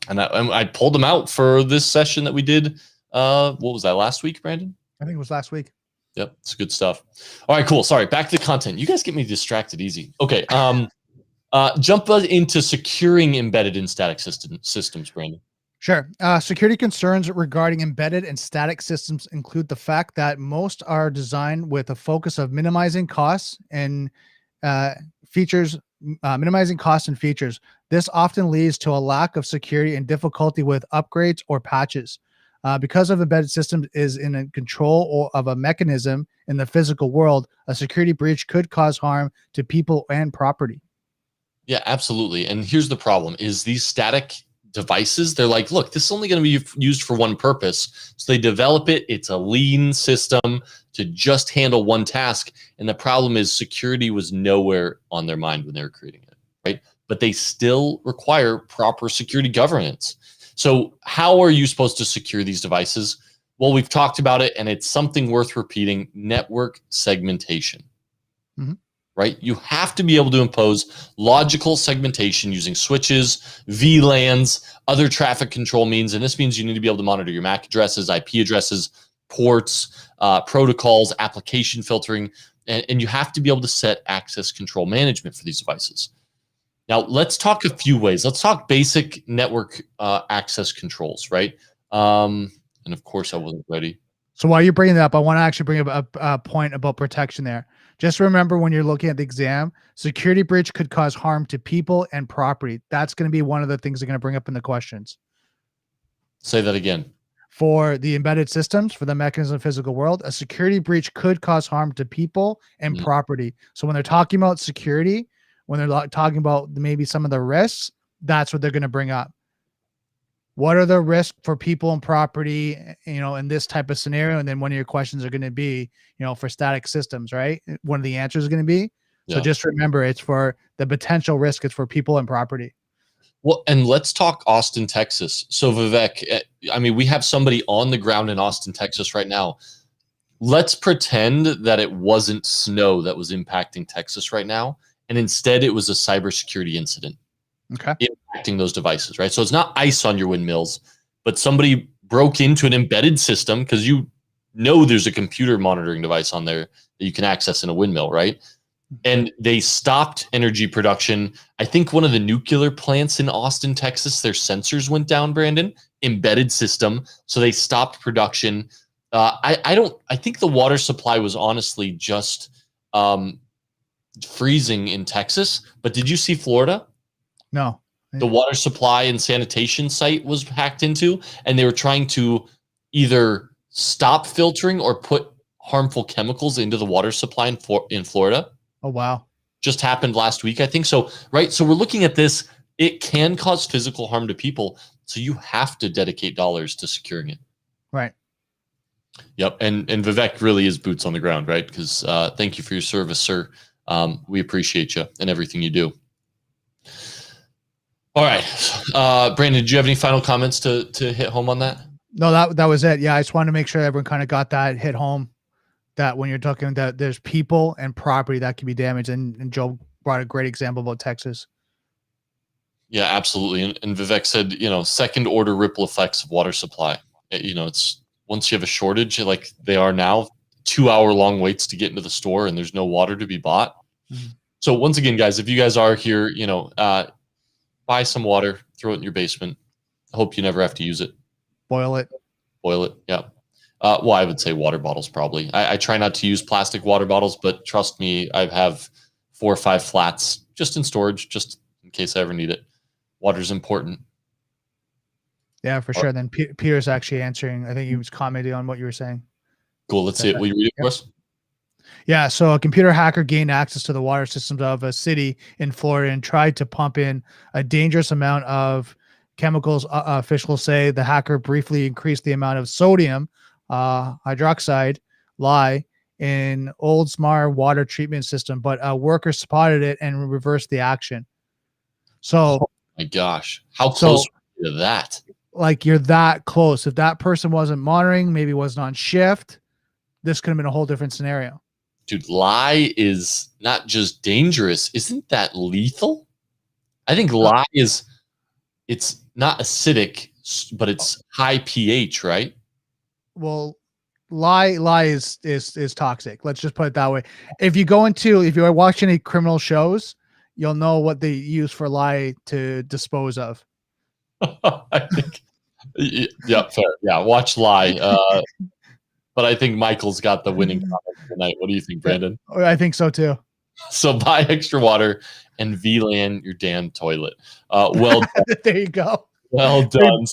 And I pulled them out for this session that we did. What was that, last week, Brandon? I think it was last week. Yep, it's good stuff. All right, cool. Sorry, back to the content. You guys get me distracted easy. Okay, jump into securing embedded and static systems, Brandon. Sure. Security concerns regarding embedded and static systems include the fact that most are designed with a focus of minimizing costs and features. Minimizing costs and features. This often leads to a lack of security and difficulty with upgrades or patches. Because of embedded systems is in control of a mechanism in the physical world, a security breach could cause harm to people and property. Yeah, absolutely. And here's the problem: is these static devices, they're like, look, this is only going to be used for one purpose. So they develop it. It's a lean system to just handle one task. And the problem is security was nowhere on their mind when they were creating it, right? But they still require proper security governance. So how are you supposed to secure these devices? Well, we've talked about it, and it's something worth repeating: network segmentation. Mm-hmm. Right? You have to be able to impose logical segmentation using switches, VLANs, other traffic control means. And this means you need to be able to monitor your MAC addresses, IP addresses, ports, protocols, application filtering, and you have to be able to set access control management for these devices. Now, let's talk a few ways. Let's talk basic network access controls, right? And of course, I wasn't ready. So while you're bringing that up, I want to actually bring up a point about protection there. Just remember, when you're looking at the exam, security breach could cause harm to people and property. That's going to be one of the things they're going to bring up in the questions. Say that again. For the embedded systems, for the mechanism of the physical world, a security breach could cause harm to people and property. So when they're talking about security, when they're talking about maybe some of the risks, that's what they're going to bring up. what are the risks for people and property, in this type of scenario? And then one of your questions are going to be, for static systems, right? One of the answers is going to be. So just remember, it's for the potential risk. It's for people and property. Well, and let's talk Austin, Texas. So Vivek, I mean, we have somebody on the ground in Austin, Texas right now. Let's pretend that it wasn't snow that was impacting Texas right now, and instead it was a cybersecurity incident impacting those devices, right? So it's not ice on your windmills, but somebody broke into an embedded system, because there's a computer monitoring device on there that you can access in a windmill, right? And they stopped energy production. I think one of the nuclear plants in Austin, Texas, their sensors went down, Brandon, embedded system. So they stopped production. I think the water supply was honestly just freezing in Texas. But did you see Florida? No. The water supply and sanitation site was hacked into, and they were trying to either stop filtering or put harmful chemicals into the water supply in Florida. Oh, wow. Just happened last week, I think. So, right. So we're looking at this. It can cause physical harm to people. So you have to dedicate dollars to securing it. Right. Yep. And Vivek really is boots on the ground, right? Because thank you for your service, sir. We appreciate you and everything you do. All right. Brandon, do you have any final comments to hit home on that? No, that was it. Yeah. I just wanted to make sure everyone kind of got that hit home, that when you're talking that there's people and property that can be damaged. And Joe brought a great example about Texas. Yeah, absolutely. And Vivek said, second order ripple effects of water supply. It's once you have a shortage, like they are now, 2-hour-long waits to get into the store and there's no water to be bought. Mm-hmm. So once again, guys, if you guys are here, buy some water, throw it in your basement. I hope you never have to use it. Boil it. Yeah. Well, I would say water bottles probably. I try not to use plastic water bottles, but trust me, I have 4 or 5 flats just in storage, just in case I ever need it. Water's important. Yeah, for sure. Then Peter's actually answering. I think he was commenting on what you were saying. Cool. Let's see it. Will you read it for us? Yeah. So a computer hacker gained access to the water systems of a city in Florida and tried to pump in a dangerous amount of chemicals. Officials say the hacker briefly increased the amount of sodium hydroxide lye in Oldsmar water treatment system, but workers spotted it and reversed the action. So, oh my gosh, how close to that? Like, you're that close. If that person wasn't monitoring, maybe wasn't on shift, this could have been a whole different scenario. Dude, lye is not just dangerous. Isn't that lethal? I think lye it's not acidic, but it's high pH, right? Well, lye is toxic. Let's just put it that way. If you are watching any criminal shows, you'll know what they use for lye to dispose of. I think, yeah, fair. Yeah, watch lye. But I think Michael's got the winning comment tonight. What do you think, Brandon? I think so too. So buy extra water and VLAN your damn toilet. Well done. There you go. Well done.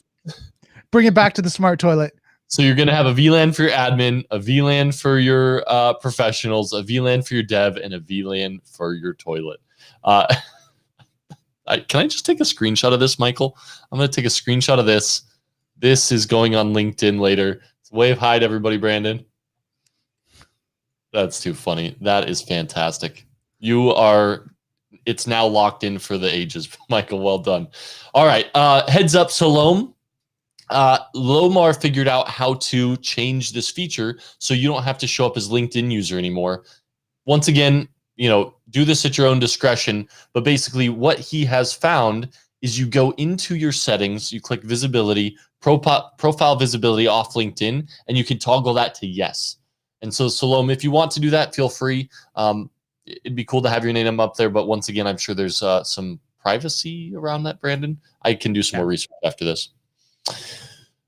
Bring it back to the smart toilet. So you're going to have a VLAN for your admin, a VLAN for your professionals, a VLAN for your dev, and a VLAN for your toilet. Can I just take a screenshot of this, Michael? I'm going to take a screenshot of this. This is going on LinkedIn later. Wave hi to everybody, Brandon. That's too funny. That is fantastic. It's now locked in for the ages, Michael. Well done. All right. Heads up, Salome. Lomar figured out how to change this feature so you don't have to show up as LinkedIn user anymore. Once again, do this at your own discretion. But basically what he has found is you go into your settings, you click visibility, profile visibility off LinkedIn, and you can toggle that to yes. And so Salome, if you want to do that, feel free. It'd be cool to have your name up there. But once again, I'm sure there's some privacy around that, Brandon. I can do some more research after this.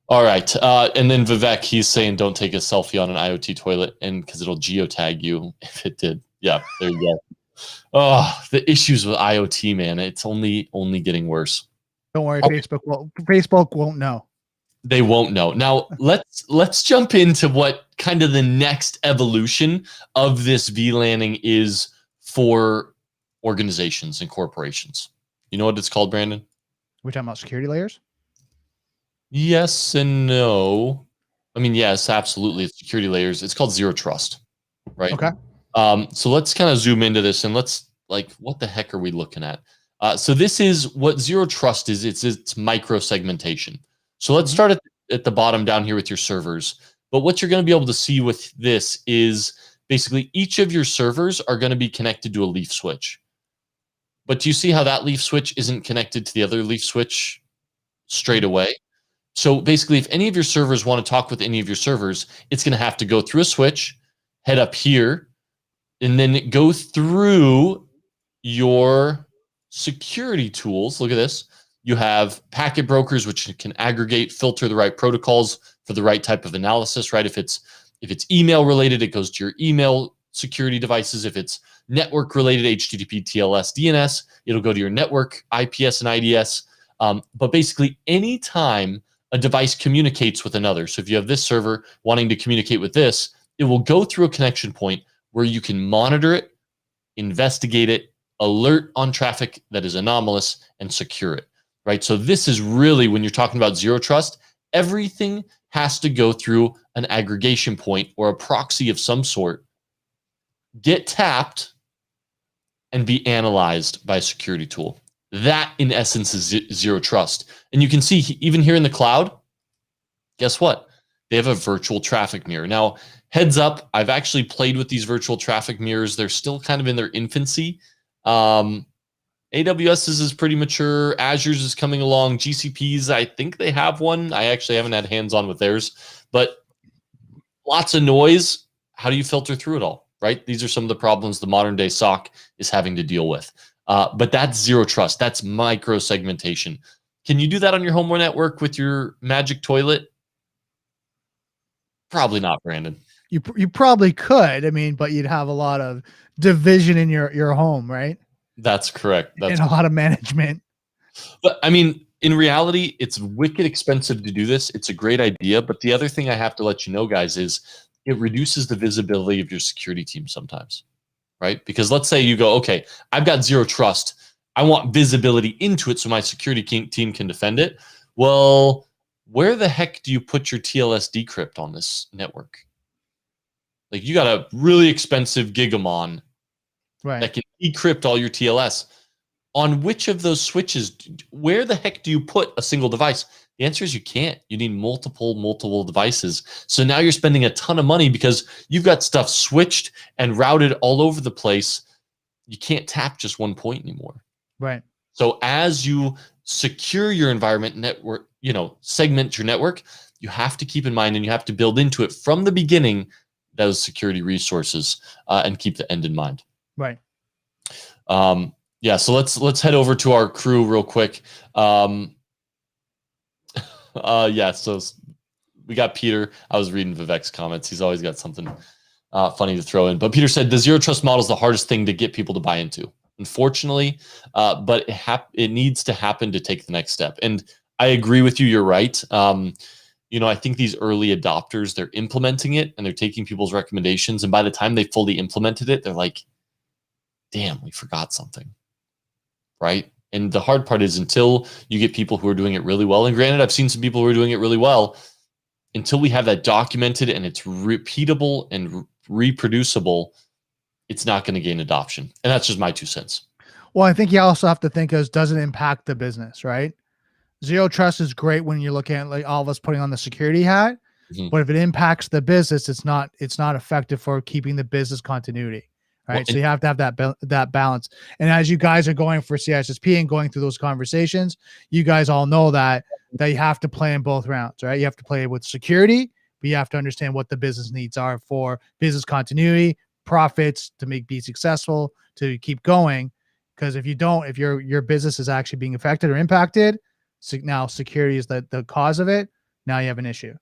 All right. And then Vivek, he's saying don't take a selfie on an IoT toilet because it'll geotag you if it did. Yeah, there you go. Oh, the issues with IoT, man. It's only getting worse. Don't worry, Facebook won't know. They won't know. Now, let's jump into what kind of the next evolution of this VLANing is for organizations and corporations. You know what it's called, Brandon? We're talking about security layers? Yes and no. I mean, yes, absolutely. It's security layers. It's called zero trust, right? Okay. So let's kind of zoom into this and let's what the heck are we looking at? So this is what zero trust is. It's micro segmentation. So let's start at the bottom down here with your servers. But what you're going to be able to see with this is basically each of your servers are going to be connected to a leaf switch. But do you see how that leaf switch isn't connected to the other leaf switch straight away? So basically, if any of your servers want to talk with any of your servers, it's going to have to go through a switch, head up here, and then go through your security tools. Look at this. You have packet brokers, which can aggregate, filter the right protocols for the right type of analysis, right? If it's email related, it goes to your email security devices. If it's network related, HTTP, TLS, DNS, it'll go to your network, IPS and IDS. But basically, anytime a device communicates with another, so if you have this server wanting to communicate with this, it will go through a connection point where you can monitor it, investigate it, alert on traffic that is anomalous, and secure it, right? So this is really, when you're talking about zero trust, everything has to go through an aggregation point or a proxy of some sort, get tapped, and be analyzed by a security tool. That, in essence, is zero trust. And you can see even here in the cloud, guess what? They have a virtual traffic mirror. Now, heads up, I've actually played with these virtual traffic mirrors. They're still kind of in their infancy. AWS's is pretty mature. Azure's is coming along. GCP's, I think they have one. I actually haven't had hands-on with theirs. But lots of noise. How do you filter through it all, right? These are some of the problems the modern-day SOC is having to deal with. But that's zero trust. That's micro segmentation. Can you do that on your home network with your magic toilet? Probably not, Brandon. You probably could. I mean, but you'd have a lot of division in your home, right? That's correct. And a lot of management. But I mean, in reality, it's wicked expensive to do this. It's a great idea. But the other thing I have to let you know, guys, is it reduces the visibility of your security team sometimes, right? Because let's say you go, okay, I've got zero trust. I want visibility into it so my security team can defend it. Well, where the heck do you put your TLS decrypt on this network? Like, you got a really expensive Gigamon that can decrypt all your TLS. On which of those switches, where the heck do you put a single device? The answer is you can't. You need multiple devices. So now you're spending a ton of money because you've got stuff switched and routed all over the place. You can't tap just one point anymore. Right. So as you secure your environment network, segment your network, you have to keep in mind, and you have to build into it from the beginning, those security resources, and keep the end in mind. Right. Yeah. So let's head over to our crew real quick. Yeah. So we got Peter. I was reading Vivek's comments. He's always got something funny to throw in. But Peter said the zero trust model is the hardest thing to get people to buy into, unfortunately. But it needs to happen to take the next step. And I agree with you. You're right. I think these early adopters, they're implementing it and they're taking people's recommendations. And by the time they fully implemented it, they're like, damn, we forgot something. Right. And the hard part is, until you get people who are doing it really well, and granted, I've seen some people who are doing it really well, until we have that documented and it's repeatable and reproducible, it's not going to gain adoption. And that's just my 2 cents. Well, I think you also have to think as, does it impact the business, right? Zero trust is great when you're looking at, like, all of us putting on the security hat, but if it impacts the business, it's not effective for keeping the business continuity, right? Well, so you have to have that balance. And as you guys are going for CISSP and going through those conversations, you guys all know that you have to play in both rounds, right? You have to play with security, but you have to understand what the business needs are for business continuity, profits, to be successful, to keep going. Because if you don't, if your business is actually being affected or impacted, now security is the cause of it, now you have an issue.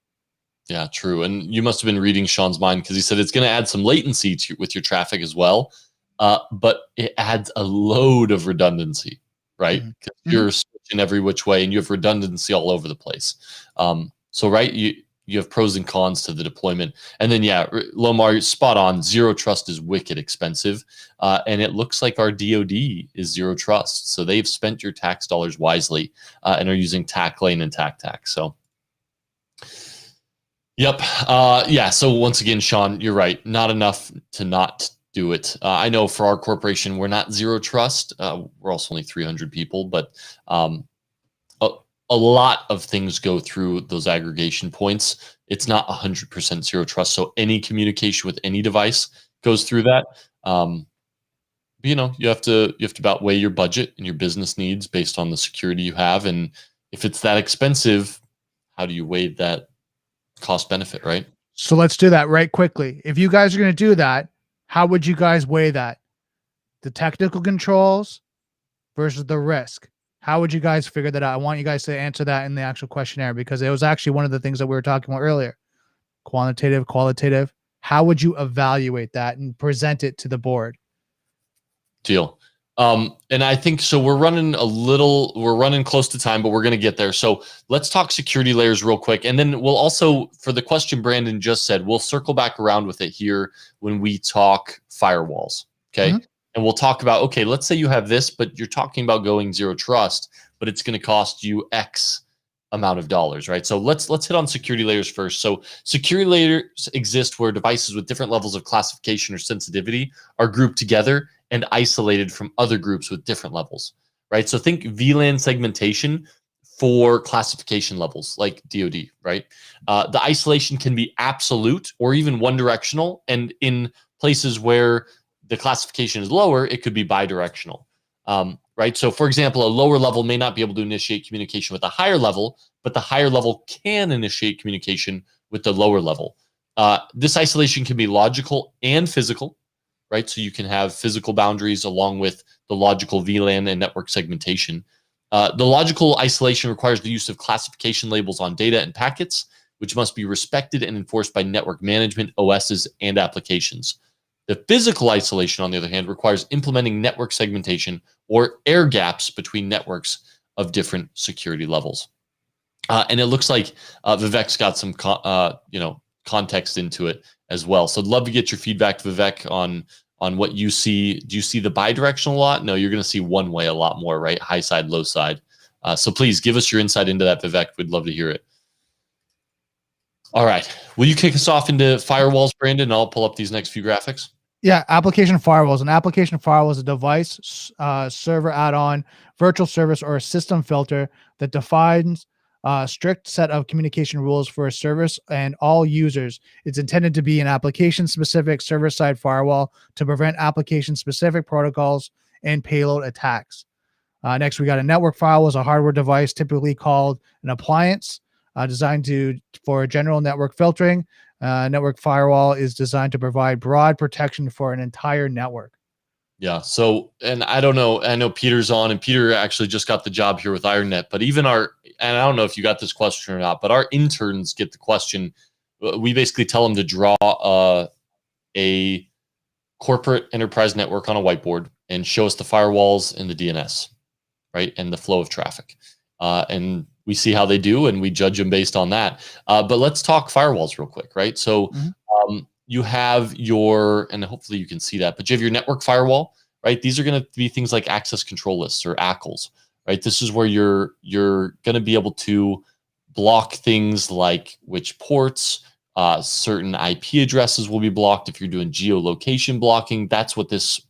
Yeah, true. And you must have been reading Sean's mind, because he said it's going to add some latency with your traffic as well. But it adds a load of redundancy, right? Because you're switching every which way and you have redundancy all over the place. So, right, you have pros and cons to the deployment. And then, yeah, Lomar, spot on. Zero trust is wicked expensive. And it looks like our DoD is zero trust. So they've spent your tax dollars wisely and are using TAC Lane and TAC. So Yep. Yeah. So once again, Sean, you're right. Not enough to not do it. I know for our corporation, we're not zero trust. We're also only 300 people, but um, a, a lot of things go through those aggregation points. It's not 100% zero trust. So any communication with any device goes through that. You know, you have to about weigh your budget and your business needs based on the security you have, and if it's that expensive, how do you weigh that cost benefit, right? So let's do that right quickly. If you guys are going to do that, how would you guys weigh that? The technical controls versus the risk. How would you guys figure that out? I want you guys to answer that in the actual questionnaire, because it was actually one of the things that we were talking about earlier. Quantitative, qualitative. How would you evaluate that and present it to the board? Deal. And I think so. We're running close to time, but we're going to get there. So let's talk security layers real quick. And then we'll also, for the question Brandon just said, we'll circle back around with it here when we talk firewalls. Okay. Mhm. And we'll talk about, okay, let's say you have this, but you're talking about going zero trust, but it's going to cost you X amount of dollars, right? So let's hit on security layers first. So security layers exist where devices with different levels of classification or sensitivity are grouped together and isolated from other groups with different levels, right? So think VLAN segmentation for classification levels like DoD, right? The isolation can be absolute or even one directional. And in places where the classification is lower, it could be bidirectional, right? So for example, a lower level may not be able to initiate communication with a higher level, but the higher level can initiate communication with the lower level. This isolation can be logical and physical, right? So you can have physical boundaries along with the logical VLAN and network segmentation. The logical isolation requires the use of classification labels on data and packets, which must be respected and enforced by network management, OSs, and applications. The physical isolation, on the other hand, requires implementing network segmentation or air gaps between networks of different security levels. And it looks like Vivek's got some context into it as well. So I'd love to get your feedback, Vivek, on what you see. Do you see the bidirectional a lot? No, you're going to see one way a lot more, right? High side, low side. So please give us your insight into that, Vivek. We'd love to hear it. All right. Will you kick us off into firewalls, Brandon? I'll pull up these next few graphics. Yeah, application firewalls. An application firewall is a device, server add-on, virtual service, or a system filter that defines a strict set of communication rules for a service and all users. It's intended to be an application-specific server-side firewall to prevent application-specific protocols and payload attacks. Next, we got a network firewall, is a hardware device typically called an appliance, designed for general network filtering. Network firewall is designed to provide broad protection for an entire network. Yeah. So, and I don't know, I know Peter's on, and Peter actually just got the job here with IronNet, but even and I don't know if you got this question or not, but our interns get the question. We basically tell them to draw a corporate enterprise network on a whiteboard and show us the firewalls and the DNS, right? And the flow of traffic. And we see how they do, and we judge them based on that. But let's talk firewalls real quick, right? So you have and hopefully you can see that, but you have your network firewall, right? These are going to be things like access control lists or ACLs, right? This is where you're going to be able to block things like which ports, certain IP addresses will be blocked. If you're doing geolocation blocking, that's what this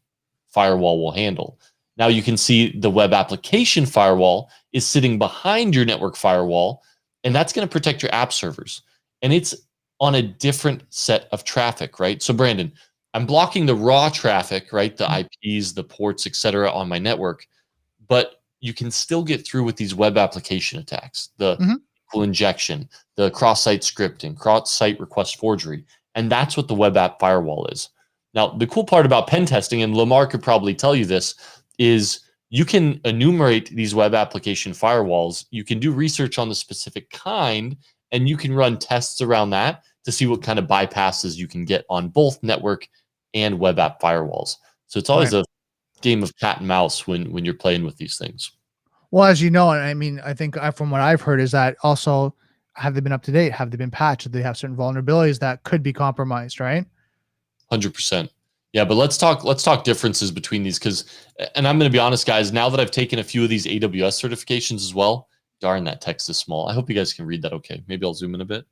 firewall will handle. Now you can see the web application firewall is sitting behind your network firewall, and that's going to protect your app servers. And it's on a different set of traffic, right? So Brandon, I'm blocking the raw traffic, right? The IPs, the ports, et cetera, on my network, but you can still get through with these web application attacks, the injection, the cross-site scripting, cross-site request forgery. And that's what the web app firewall is. Now, the cool part about pen testing, and Lamar could probably tell you this, is you can enumerate these web application firewalls. You can do research on the specific kind, and you can run tests around that to see what kind of bypasses you can get on both network and web app firewalls. So it's always a game of cat and mouse when you're playing with these things. Well, as you know, and I mean, I think from what I've heard is that also, have they been up to date? Have they been patched? Do they have certain vulnerabilities that could be compromised, right? 100%. Yeah, but let's talk differences between these, and I'm going to be honest, guys, now that I've taken a few of these AWS certifications as well, darn, that text is small. I hope you guys can read that okay. Maybe I'll zoom in a bit.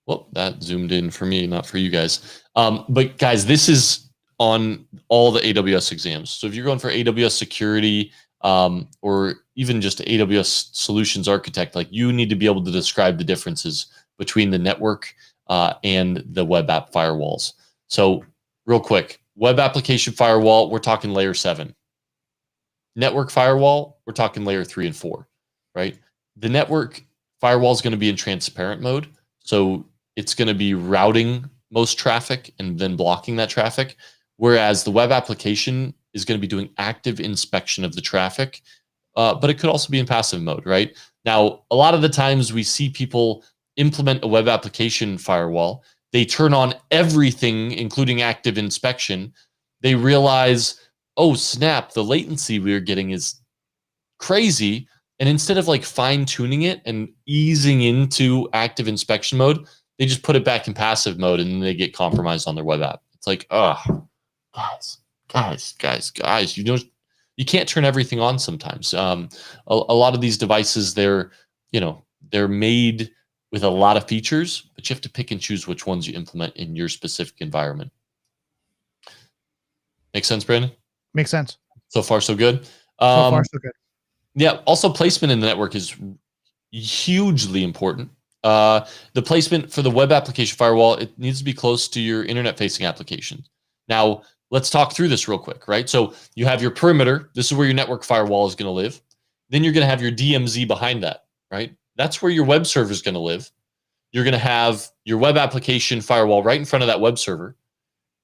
Well, that zoomed in for me, not for you guys. But guys, this is on all the AWS exams. So if you're going for AWS security, or even just AWS solutions architect, like you need to be able to describe the differences between the network and the web app firewalls. So real quick, web application firewall, we're talking layer 7. Network firewall, we're talking layer 3 and 4, right? The network firewall is going to be in transparent mode. So it's going to be routing most traffic and then blocking that traffic. Whereas the web application is going to be doing active inspection of the traffic, but it could also be in passive mode, right? Now, a lot of the times we see people implement a web application firewall. They turn on everything, including active inspection. They realize, oh, snap, the latency we are getting is crazy. And instead of like fine tuning it and easing into active inspection mode, they just put it back in passive mode and then they get compromised on their web app. It's like, oh, guys, you can't turn everything on sometimes. A lot of these devices, they're made with a lot of features, but you have to pick and choose which ones you implement in your specific environment. Make sense, Brandon? Makes sense. So far, so good. So far, so good. Yeah. Also, placement in the network is hugely important. The placement for the web application firewall, it needs to be close to your internet-facing applications. Now, let's talk through this real quick, right? So you have your perimeter. This is where your network firewall is going to live. Then you're going to have your DMZ behind that, right? That's where your web server is going to live. You're going to have your web application firewall right in front of that web server.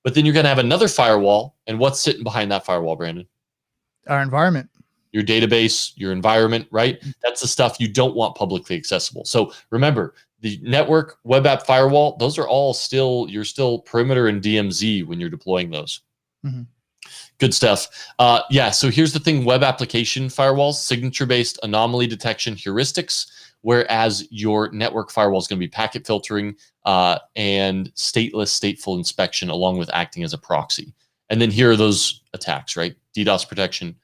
But then you're going to have another firewall. And what's sitting behind that firewall, Brandon? Our environment. Your database, your environment, right? That's the stuff you don't want publicly accessible. So remember, the network, web app firewall, those are all you're still perimeter and DMZ when you're deploying those. Mm-hmm. Good stuff. Yeah, so here's the thing, web application firewalls, signature-based anomaly detection heuristics, whereas your network firewall is going to be packet filtering and stateless stateful inspection along with acting as a proxy. And then here are those attacks, right? DDoS protection,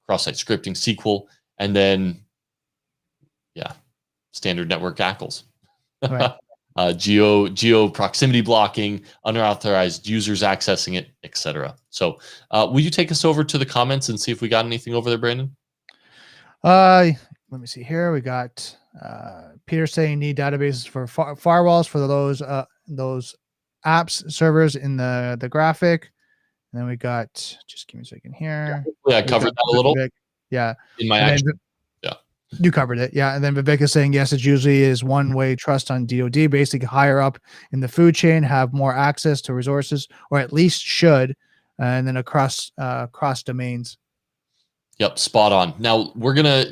cross-site scripting, SQL, and then, yeah, standard network ACLs. Right. Geo proximity blocking, unauthorized users accessing it, etc. So will you take us over to the comments and see if we got anything over there, Brandon? Let me see here. We got Peter saying need databases for firewalls for those apps servers in the graphic. And then we got, just give me a second here. Yeah, I covered that a little. Yeah. In my action. Yeah. You covered it. Yeah. And then Vivek is saying, yes, it usually is one-way trust on DoD, basically higher up in the food chain, have more access to resources, or at least should, and then across domains. Yep, spot on. Now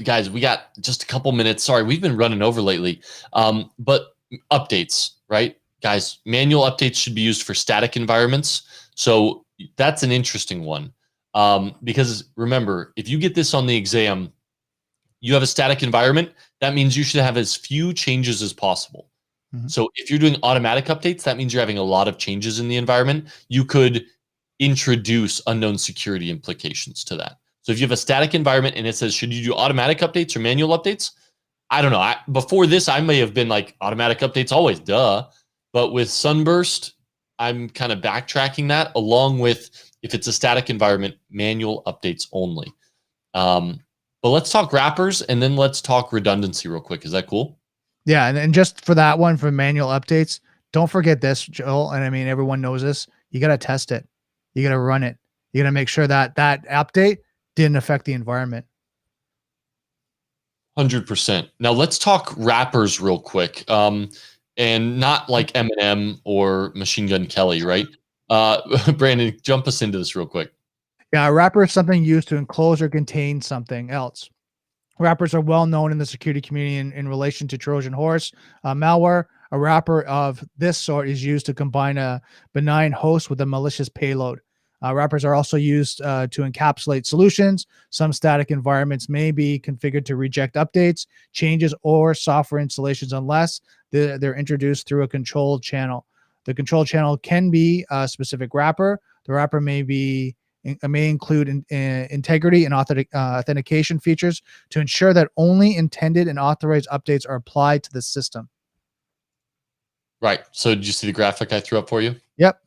guys, we got just a couple minutes. Sorry, we've been running over lately. But updates, right? Guys, manual updates should be used for static environments. So that's an interesting one. Because remember, if you get this on the exam, you have a static environment, that means you should have as few changes as possible. Mm-hmm. So if you're doing automatic updates, that means you're having a lot of changes in the environment. You could introduce unknown security implications to that. So if you have a static environment and it says, should you do automatic updates or manual updates? I don't know. Before this, I may have been like automatic updates always, duh. But with Sunburst, I'm kind of backtracking that, along with, if it's a static environment, manual updates only. But let's talk wrappers and then let's talk redundancy real quick. Is that cool? Yeah. And just for that one, for manual updates, don't forget this, Joel. And I mean, everyone knows this. You got to test it. You got to run it. You got to make sure that that update didn't affect the environment. 100%. Now let's talk wrappers real quick. And not like Eminem or Machine Gun Kelly, right? Brandon, jump us into this real quick. Yeah, a wrapper is something used to enclose or contain something else. Wrappers are well known in the security community in relation to Trojan horse malware. A wrapper of this sort is used to combine a benign host with a malicious payload. Wrappers are also used to encapsulate solutions. Some static environments may be configured to reject updates, changes, or software installations unless they're introduced through a controlled channel. The control channel can be a specific wrapper. The wrapper may include integrity and authentication features to ensure that only intended and authorized updates are applied to the system. Right. So did you see the graphic I threw up for you? Yep.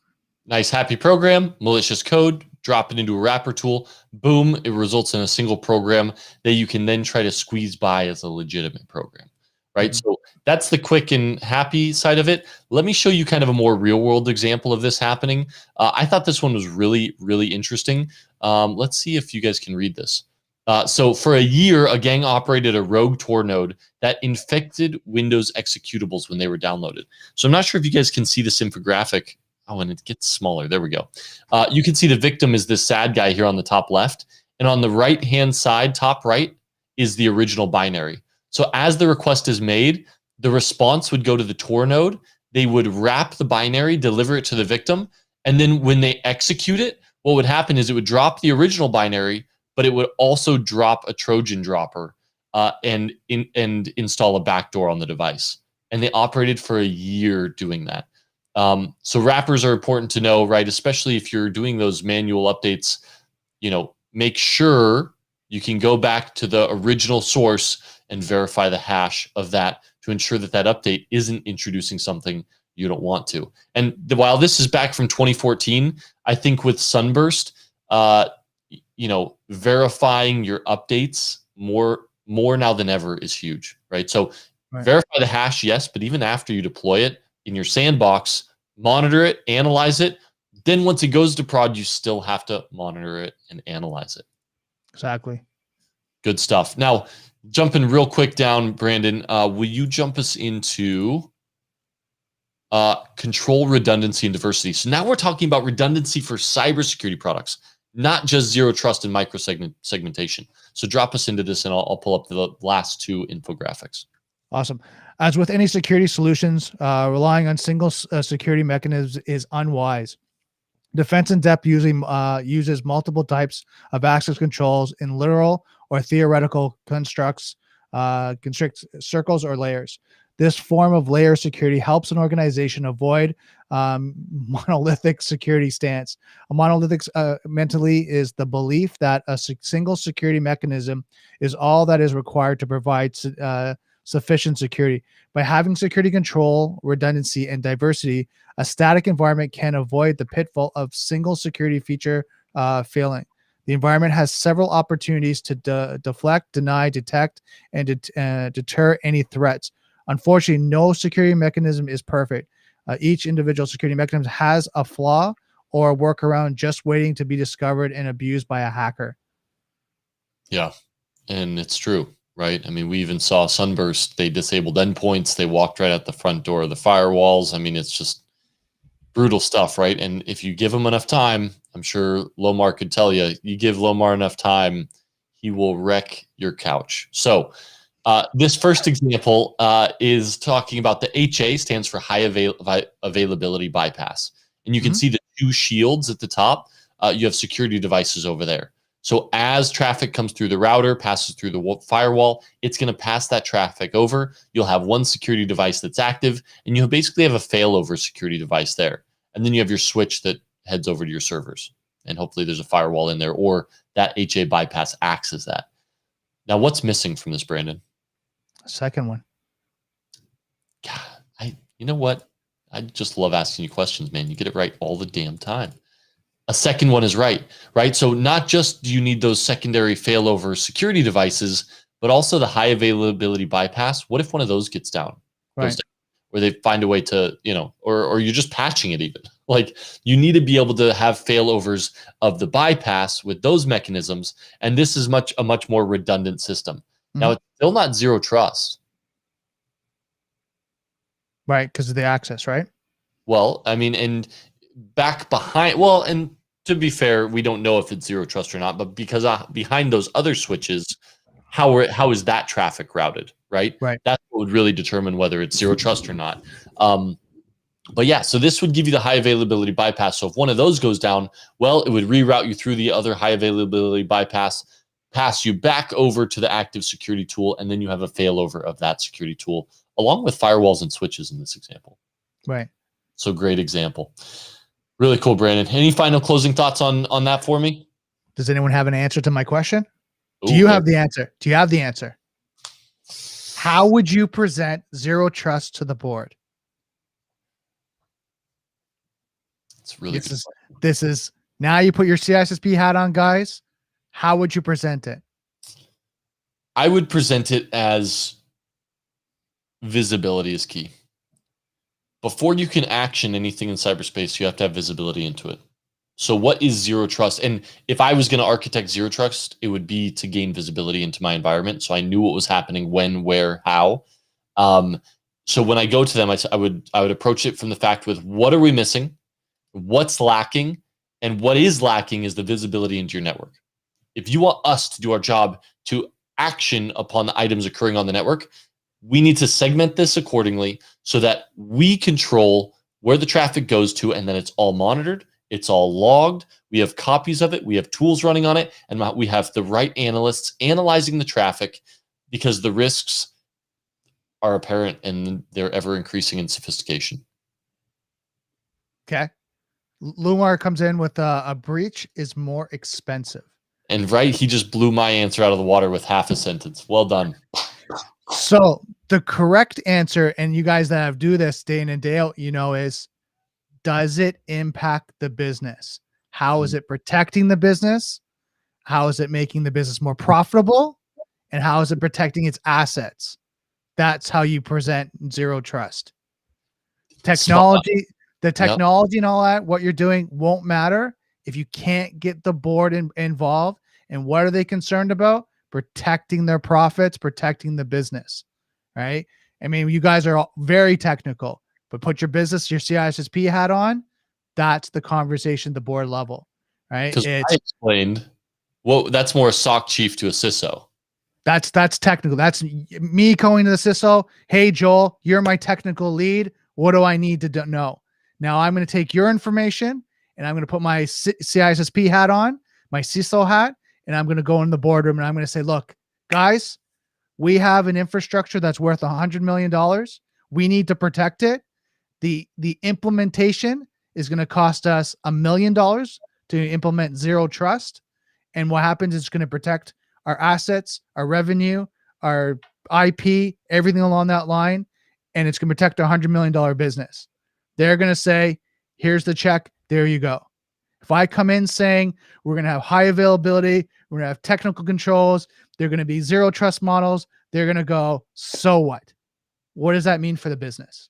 Nice, happy program, malicious code, drop it into a wrapper tool. Boom, it results in a single program that you can then try to squeeze by as a legitimate program. Right. Mhm. So that's the quick and happy side of it. Let me show you kind of a more real world example of this happening. I thought this one was really, really interesting. Let's see if you guys can read this. So for a year, a gang operated a rogue Tor node that infected Windows executables when they were downloaded. So I'm not sure if you guys can see this infographic. Oh, and it gets smaller. There we go. You can see the victim is this sad guy here on the top left. And on the right-hand side, top right, is the original binary. So as the request is made, the response would go to the Tor node. They would wrap the binary, deliver it to the victim. And then when they execute it, what would happen is it would drop the original binary, but it would also drop a Trojan dropper and install a backdoor on the device. And they operated for a year doing that. So wrappers are important to know, right? Especially if you're doing those manual updates, make sure you can go back to the original source and verify the hash of that to ensure that that update isn't introducing something you don't want to. And while this is back from 2014, I think with Sunburst, verifying your updates more now than ever is huge, right? So verify the hash, yes, but even after you deploy it in your sandbox, monitor it, analyze it. Then once it goes to prod, you still have to monitor it and analyze it. Exactly. Good stuff. Now, jumping real quick down, Brandon, will you jump us into control redundancy and diversity? So now we're talking about redundancy for cybersecurity products, not just zero trust and micro segmentation. So drop us into this and I'll pull up the last two infographics. Awesome. As with any security solutions, relying on single security mechanisms is unwise. Defense in depth usually uses multiple types of access controls in literal or theoretical constructs, circles or layers. This form of layer security helps an organization avoid monolithic security stance. A monolithic mentally is the belief that a single security mechanism is all that is required to provide sufficient security. By having security control, redundancy, and diversity, a static environment can avoid the pitfall of single security feature failing. The environment has several opportunities to deflect, deny, detect, and deter any threats. Unfortunately, no security mechanism is perfect. Each individual security mechanism has a flaw or a workaround just waiting to be discovered and abused by a hacker. Yeah, and it's true. Right. I mean, we even saw Sunburst. They disabled endpoints. They walked right at the front door of the firewalls. I mean, it's just brutal stuff. Right. And if you give him enough time, I'm sure Lomar could tell you, you give Lomar enough time, he will wreck your couch. So this first example is talking about the HA, stands for high availability bypass. And you can see the two shields at the top. You have security devices over there. So as traffic comes through the router, passes through the firewall, it's going to pass that traffic over. You'll have one security device that's active, and you basically have a failover security device there. And then you have your switch that heads over to your servers. And hopefully there's a firewall in there, or that HA bypass acts as that. Now, what's missing from this, Brandon? Second one. God, you know what? I just love asking you questions, man. You get it right all the damn time. A second one is right? So not just do you need those secondary failover security devices, but also the high availability bypass. What if one of those gets down? Right. Where they find a way to, or you're just patching it even. Like, you need to be able to have failovers of the bypass with those mechanisms. And this is a much more redundant system. Now, it's still not zero trust. Right, because of the access, right? Well, I mean, and back behind, and to be fair, we don't know if it's zero trust or not, but because behind those other switches, how is that traffic routed, right? Right. That's what would really determine whether it's zero trust or not. But yeah, so this would give you the high availability bypass. So if one of those goes down, well, it would reroute you through the other high availability bypass, pass you back over to the active security tool, and then you have a failover of that security tool, along with firewalls and switches in this example. Right. So great example. Really cool, Brandon. Any final closing thoughts on that for me? Does anyone have an answer to my question? Ooh, Do you have the answer? Do you have the answer? How would you present zero trust to the board? It's really good. This is now you put your CISSP hat on, guys. How would you present it? I would present it as visibility is key. Before you can action anything in cyberspace, you have to have visibility into it. So what is zero trust? And if I was going to architect zero trust, it would be to gain visibility into my environment. So I knew what was happening, when, where, how. So when I go to them, I would approach it from the fact with what are we missing? What's lacking? And what is lacking is the visibility into your network. If you want us to do our job to action upon the items occurring on the network, we need to segment this accordingly so that we control where the traffic goes to, and then it's all monitored, it's all logged, we have copies of it, we have tools running on it, and we have the right analysts analyzing the traffic, because the risks are apparent and they're ever increasing in sophistication. Okay. Lumar comes in with a breach is more expensive. And right, he just blew my answer out of the water with half a sentence. Well done. So the correct answer, and you guys that do this day in and day out, is, does it impact the business? How is it protecting the business? How is it making the business more profitable? And how is it protecting its assets? That's how you present zero trust. Technology, the technology and all that, what you're doing won't matter if you can't get the board involved. And what are they concerned about? Protecting their profits, protecting the business, right? I mean, you guys are all very technical, but put your business, your CISSP hat on. That's the conversation at the board level, right? Because I explained, well, that's more a SOC chief to a CISO. That's technical. That's me going to the CISO. Hey, Joel, you're my technical lead. What do I need to know? Now I'm going to take your information and I'm going to put my CISSP hat on, my CISO hat, and I'm going to go in the boardroom and I'm going to say, look, guys, we have an infrastructure that's worth $100 million. We need to protect it. The implementation is going to cost us $1 million to implement zero trust. And what happens is it's going to protect our assets, our revenue, our IP, everything along that line. And it's going to protect a $100 million business. They're going to say, here's the check. There you go. If I come in saying we're going to have high availability, we're going to have technical controls, they're going to be zero trust models, they're going to go, so what? What does that mean for the business?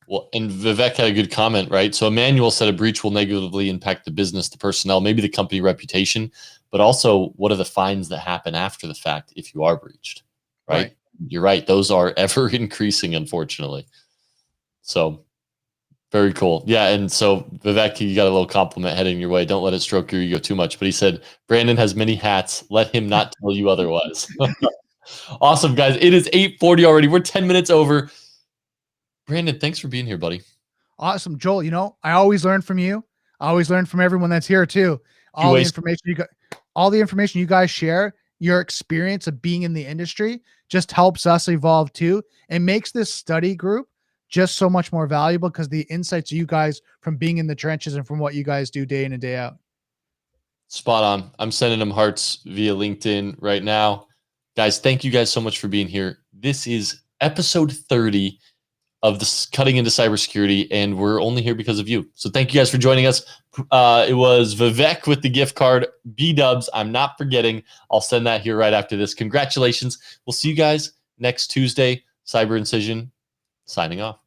Well, and Vivek had a good comment, right? So Emmanuel said a breach will negatively impact the business, the personnel, maybe the company reputation, but also what are the fines that happen after the fact if you are breached, right? You're right. Those are ever increasing, unfortunately. So very cool. Yeah. And so Vivek, you got a little compliment heading your way. Don't let it stroke your ego too much. But he said, Brandon has many hats. Let him not tell you otherwise. Awesome, guys. It is 8:40 already. We're 10 minutes over. Brandon, thanks for being here, buddy. Awesome. Joel, I always learn from you. I always learn from everyone that's here too. All the information you guys share, your experience of being in the industry just helps us evolve too, and makes this study group just so much more valuable because the insights you guys from being in the trenches and from what you guys do day in and day out. Spot on. I'm sending them hearts via LinkedIn right now. Guys, thank you guys so much for being here. This is episode 30 of this Cutting into Cybersecurity, and we're only here because of you. So thank you guys for joining us. It was Vivek with the gift card, B-dubs. I'm not forgetting. I'll send that here right after this. Congratulations. We'll see you guys next Tuesday. Cyber Incision signing off.